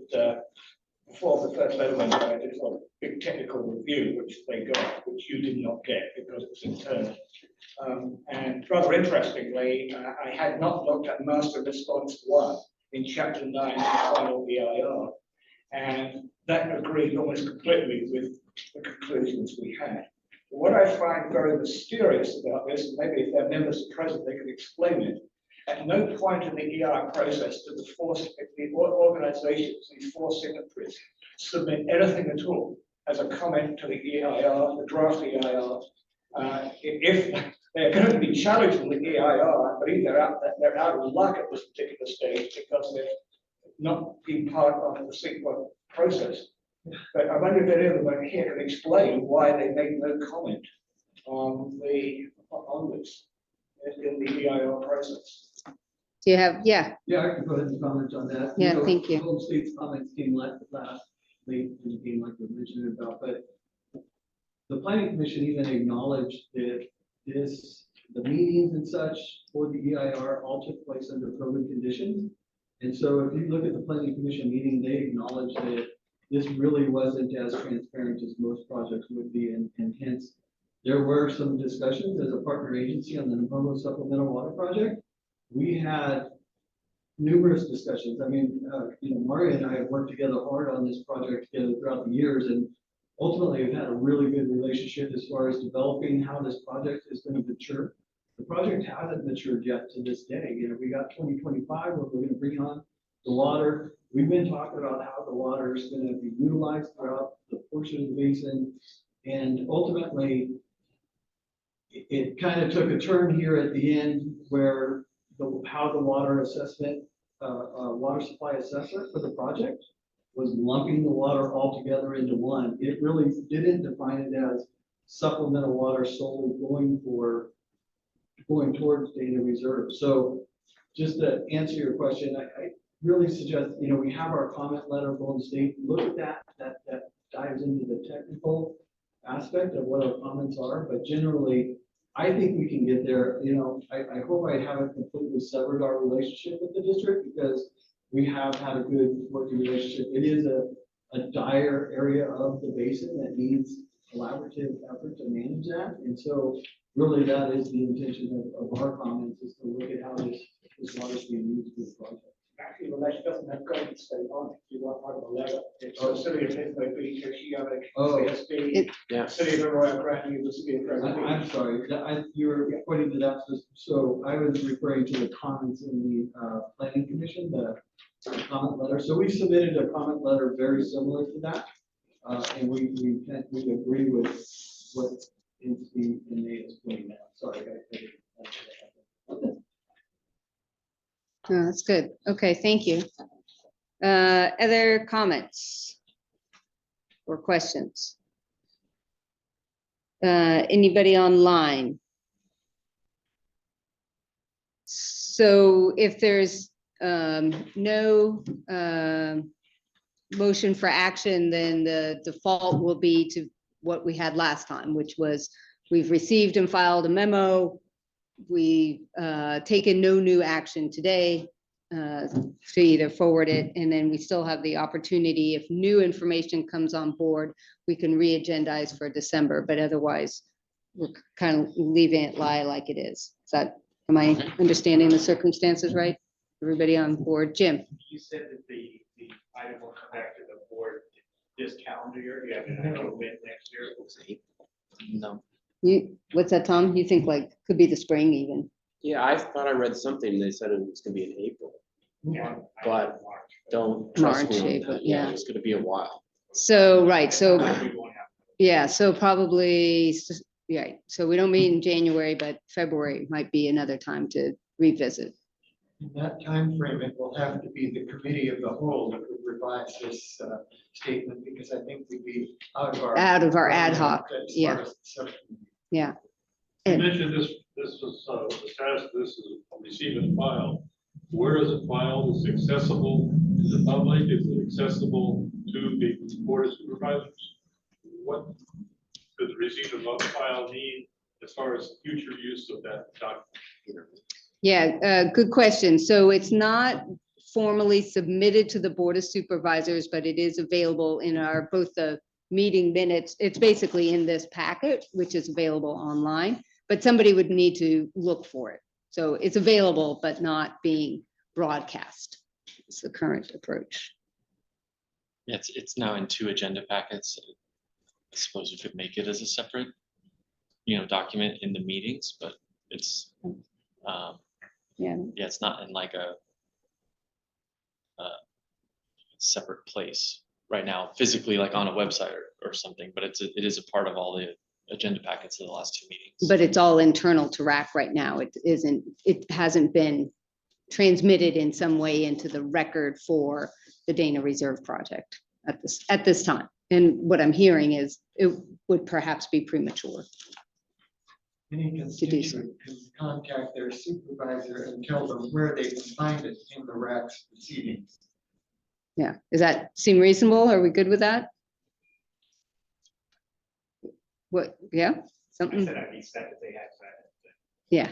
before the first amendment, I did a big technical review, which they got, which you did not get because it was internal. And rather interestingly, I had not looked at Master Response 1 in Chapter 9 of the final EIR. And that agreed almost completely with the conclusions we had. What I find very mysterious about this, and maybe if there are members present, they can explain it. At no point in the ER process did the organizations, these 4 signatories, submit anything at all as a comment to the EIR, the draft EIR. If they're going to be challenged in the EIR, I believe they're out of luck at this particular stage because they've not been part of the CEQA process. But I wonder if any of them here can explain why they made no comment on this in the EIR process. Do you have, yeah, Yeah, I can go ahead and comment on that. Yeah, thank you. Golden State's comments came late, in the game like we mentioned about, but the planning commission even acknowledged that the meetings and such for the EIR all took place under COVID conditions. And so if you look at the planning commission meeting, they acknowledged that this really wasn't as transparent as most projects would be, and hence there were some discussions as a partner agency on the Napomo Supplemental Water Project. We had numerous discussions. I mean, Maria and I have worked together hard on this project together throughout the years, and ultimately we've had a really good relationship as far as developing how this project is going to mature. The project hasn't matured yet to this day. We got 2025 where we're going to bring on the water. We've been talking about how the water is going to be utilized throughout the portion of the basin, and ultimately it kind of took a turn here at the end where how the water assessment, water supply assessor for the project was lumping the water all together into one. It really didn't define it as supplemental water solely going towards data reserve. So just to answer your question, I really suggest, we have our comment letter, Golden State, look at that dives into the technical aspect of what our comments are, but generally, I think we can get there. I hope I haven't completely severed our relationship with the district because we have had a good working relationship. It is a dire area of the basin that needs collaborative effort to manage that. And so really that is the intention of our comments, is to look at how this water is being used for the project. Actually, the letter doesn't have Golden State on it. You want part of the letter. It's the city of Pittsburgh Beach, CSB, city of Arroyo Grande, the city of Grande. I'm sorry, you were pointing to that. So I was referring to the comments in the planning commission, the comment letter. So we submitted a comment letter very similar to that. And we agree with what is the is pointing out. Sorry, oh, that's good. Okay, thank you. Other comments or questions? Anybody online? So if there's no motion for action, then the default will be to what we had last time, which was we've received and filed a memo. We've taken no new action today to either forward it, and then we still have the opportunity, if new information comes on board, we can re-agendize for December, but otherwise we're kind of leaving it lie like it is. Am I understanding the circumstances right? Everybody on board? Jim? You said that the item will come back to the board this calendar year. You have an actual bid next year. No. What's that, Tom? You think like could be the spring even? Yeah, I thought I read something. They said it was gonna be in April, Yeah. but don't trust me March, on April, that. yeah. It's gonna be a while. So, right, so, yeah, so probably, yeah, so we don't meet in January, but February might be another time to revisit. In that time frame, it will have to be the committee of the whole that would revise this statement, because I think we'd be out of our ad hoc, yeah. Yeah. You mentioned this was, the status of this is receive and file. Where is it filed? Is it accessible to the public? Is it accessible to the board of supervisors? What does receive and file mean as far as future use of that document? Yeah, good question. So it's not formally submitted to the Board of Supervisors, but it is available in our, both the meeting minutes. It's basically in this packet, which is available online, but somebody would need to look for it. So it's available, but not being broadcast. It's the current approach. Yeah, it's now in 2 agenda packets. I suppose we could make it as a separate, document in the meetings, but it's, Yeah. yeah, it's not in like a separate place right now, physically, like on a website or something, but it is a part of all the agenda packets of the last 2 meetings. But it's all internal to RAC right now. It hasn't been transmitted in some way into the record for the Dana Reserve project at this time. And what I'm hearing is it would perhaps be premature. Any constituent can contact their supervisor and tell them where they can find it in the RAC's proceedings. Yeah, does that seem reasonable? Are we good with that? What, yeah, something, I'd be sad if they had that. yeah.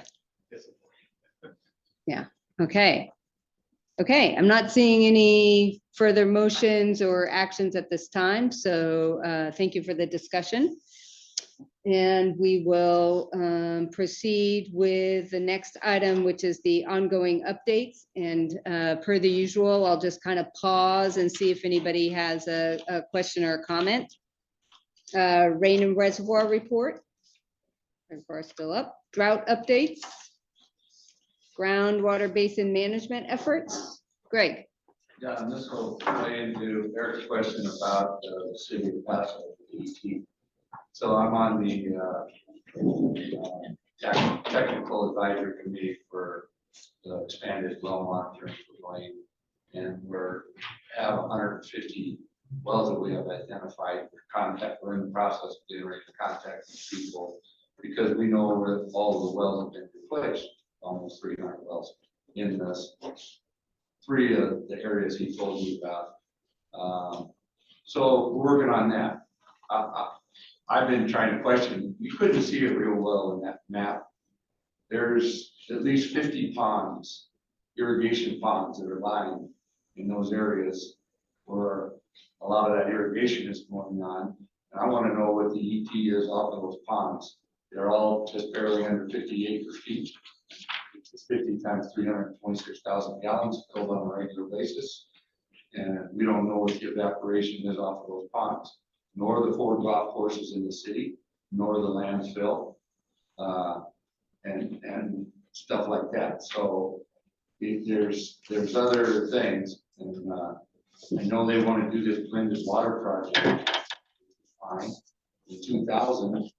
Yeah, okay. Okay, I'm not seeing any further motions or actions at this time, so thank you for the discussion. And we will proceed with the next item, which is the ongoing updates. And per the usual, I'll just kind of pause and see if anybody has a question or a comment. Rain and reservoir report. Reservoir still up. Drought updates. Groundwater basin management efforts. Greg. Yeah, and this will play into Eric's question about the city of Paso, DEP. So I'm on the technical advisory committee for the expanded well monitoring for Lane. And have 150 wells that we have identified for contact. We're in the process of generating contact with people because we know where all of the wells have been replaced, almost 300 wells in this 3 of the areas he told me about. So we're working on that. I've been trying to question, you couldn't see it real well in that map. There's at least 50 ponds, irrigation ponds that are lying in those areas where a lot of that irrigation is going on. And I want to know what the ET is off of those ponds. They're all just barely under 50 acre feet. It's 50 times 326,000 gallons filled on a regular basis. And we don't know what the evaporation is off of those ponds, nor the 4 golf courses in the city, nor the landfill, and stuff like that. So there's other things, and I know they want to do this blended water project. Fine. In 2000,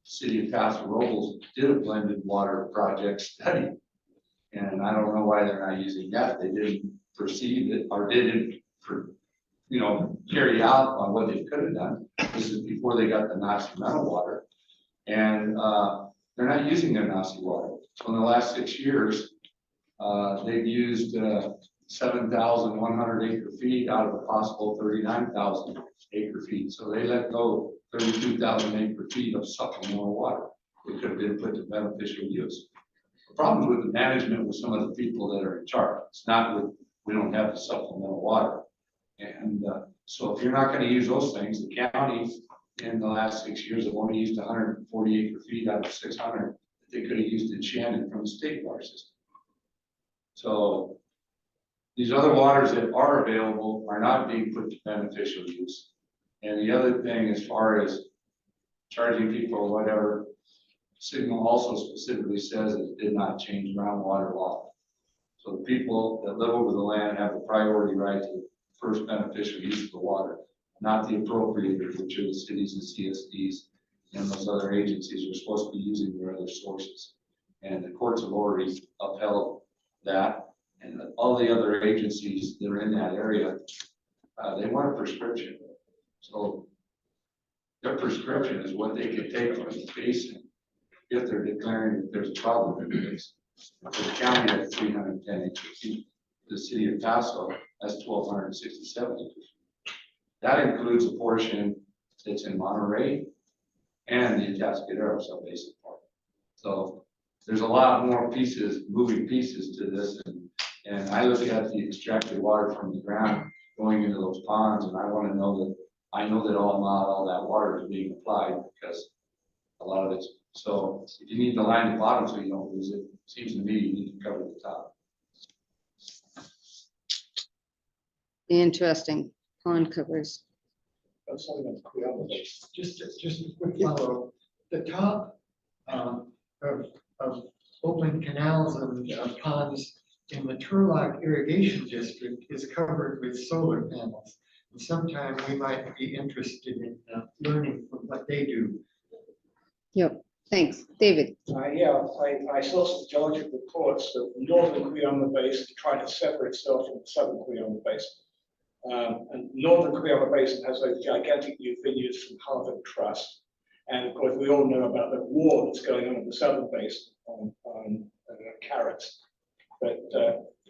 City of Paso Robles did a blended water project study, and I don't know why they're not using that. They didn't perceive it or didn't, carry out on what they could have done. This is before they got the Nazi metal water, and they're not using their Nazi water. So in the last 6 years, they've used 7,100 acre feet out of a possible 39,000 acre feet. So they let go 32,000 acre feet of supplemental water. It could have been put to beneficial use. The problem with the management with some of the people that are in charge. It's not with, we don't have the supplemental water. And so if you're not going to use those things, the county in the last 6 years have only used 140 acre feet out of 600 that they could have used in Shannon from the state water system. So these other waters that are available are not being put to beneficial use. And the other thing, as far as charging people or whatever, Signal also specifically says it did not change groundwater law. So the people that live over the land have the priority right to first beneficial use of the water, not the appropriators, which are the cities and CSDs and those other agencies are supposed to be using their other sources. And the courts have already upheld that. And all the other agencies that are in that area, they want a prescription. So their prescription is what they can take from the basin if they're declaring that there's a problem in the basin. The county has 310 acres. The city of Paso has 1,267 acres. That includes a portion that's in Monterey and the Atascadero subbasin part. So there's a lot more pieces, moving pieces to this, and I look at the extracted water from the ground going into those ponds, and I want to know that, I know that all that water is being applied, because a lot of it's, so if you need to line the bottom so you don't lose it, seems to me you need to cover the top. Interesting. Pond covers. That's something that's clear on the base. Just a quick follow. The top of open canals and ponds in the Turlock Irrigation District is covered with solar panels. And sometime we might be interested in learning from what they do. Yep, thanks. David? Yeah, I saw some geologic reports that the northern Cuyama Basin tried to separate itself from the southern Cuyama Basin. And northern Cuyama Basin has those gigantic new vineyards from Harvard Trust. And of course, we all know about the war that's going on in the southern basin on carrots. But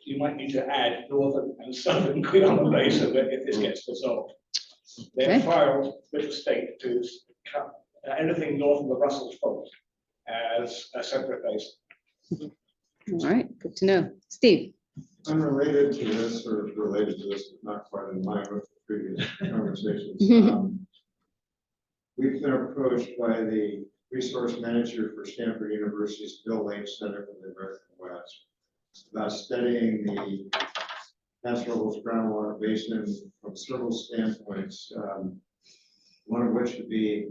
you might need to add northern and southern Cuyama Basin if this gets resolved. They're filed with the state to cut anything north of the Russell Fault as a separate basin. All right, good to know. Steve? Unrelated to this, or related to this, but not quite in line with the previous conversations. We've been approached by the resource manager for Stanford University's Bill Lane Center for the American West about studying the natural groundwater basin from several standpoints. One of which would be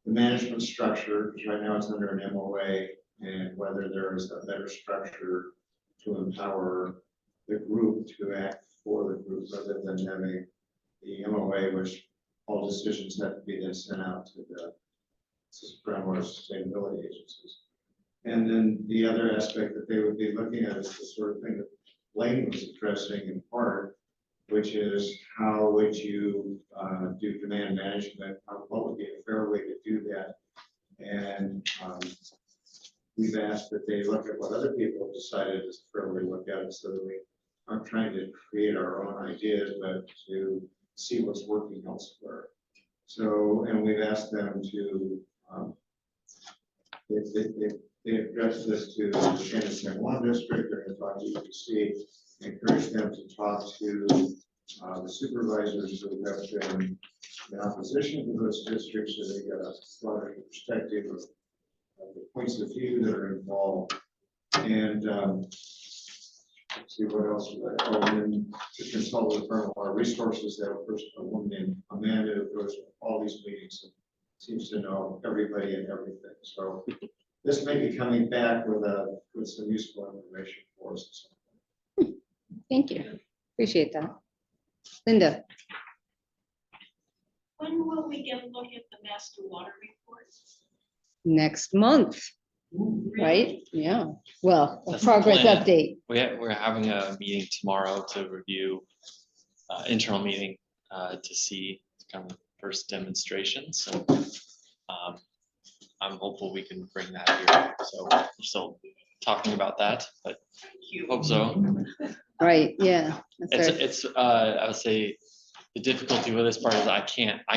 the management structure, because right now it's under an MOA, and whether there is a better structure to empower the group to act for the group rather than having the MOA, which all decisions have to be then sent out to the groundwater sustainability agencies. And then the other aspect that they would be looking at is the sort of thing that Lane was addressing in part, which is how would you do demand management? What would be a fair way to do that? And we've asked that they look at what other people have decided is a fair way to look at it, so that we aren't trying to create our own ideas, but to see what's working elsewhere. So, and we've asked them to, they addressed this to the Shannon San Juan district, they're going to talk to UPC, encourage them to talk to the supervisors who have been in opposition to those districts, so they get a broader perspective of the points of view that are involved. And let's see what else. Oh, and then to consult with our resources. That a woman named Amanda who goes to all these meetings and seems to know everybody and everything. So this may be coming back with some useful information for us. Thank you. Appreciate that. Linda? When will we get a look at the master water reports? Next month, right? Yeah. Well, a That's the progress plan. update. We're having a meeting tomorrow to review, internal meeting, to see kind of first demonstrations. So I'm hopeful we can bring that here. So we're still talking about that, but hope so. Right, yeah. That's right. It's I would say the difficulty with this part is I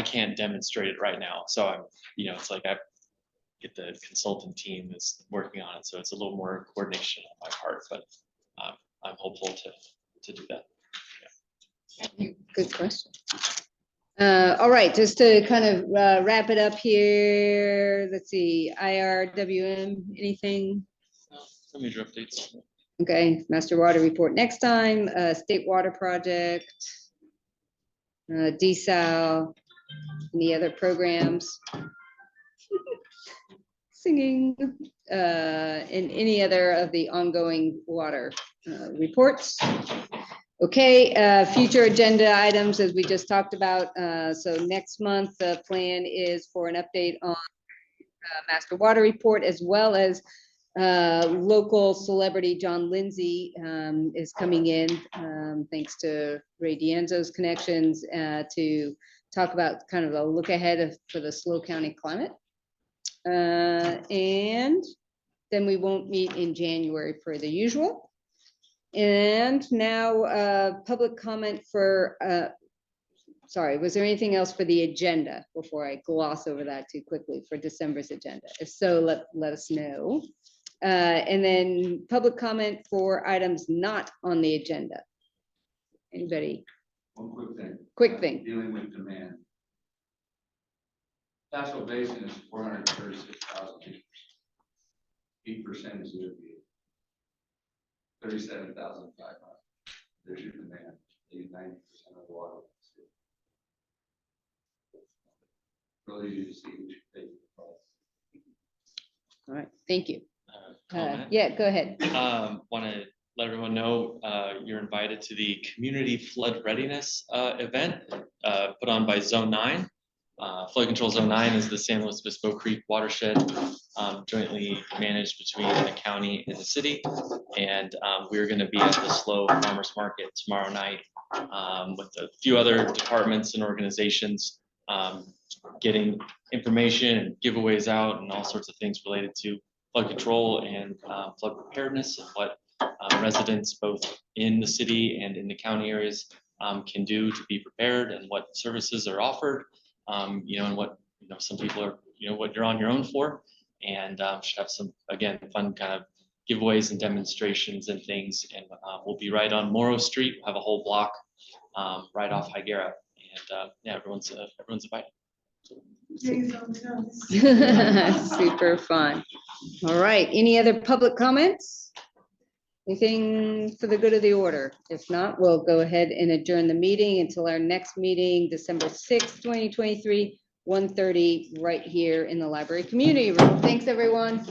can't demonstrate it right now. So I'm, it's like I get the consultant team is working on it. So it's a little more coordination on my part, but I'm hopeful to do that. Yeah. Good question. All right, just to kind of wrap it up here, let's see, IRWM, anything? No major updates. Okay, master water report next time, state water project, desal, any other programs? Singing, and any other of the ongoing water reports. Okay, future agenda items, as we just talked about. So next month, the plan is for an update on master water report, as well as local celebrity John Lindsay is coming in, thanks to Ray D'Anzo's connections, to talk about kind of a look ahead for the SLO County climate. And then we won't meet in January per the usual. And now public comment for sorry, was there anything else for the agenda before I gloss over that too quickly for December's agenda? If so, let us know. And then public comment for items not on the agenda. Anybody? One quick thing. Quick thing. Dealing with demand. Paso Basin is 436,000 acres. 8% is irrigated. 37,500. There's your demand. 90% of the water. Really easy to see which they. All right, thank you. Comment. Yeah, go ahead. Want to let everyone know you're invited to the Community Flood Readiness event put on by Zone 9. Flood Control Zone 9 is the San Luis Obispo Creek watershed jointly managed between the county and the city. And we're going to be at the Slow Farmers Market tomorrow night with a few other departments and organizations getting information and giveaways out and all sorts of things related to flood control and flood preparedness and what residents both in the city and in the county areas can do to be prepared and what services are offered, and what, some people are, what you're on your own for, and should have some, again, fun kind of giveaways and demonstrations and things. And we'll be right on Morrow Street, we'll have a whole block right off Higuera, and yeah, everyone's invited. Super fun. All right, any other public comments? Anything for the good of the order? If not, we'll go ahead and adjourn the meeting until our next meeting, December 6th, 2023, 1:30, right here in the library community room. Thanks, everyone.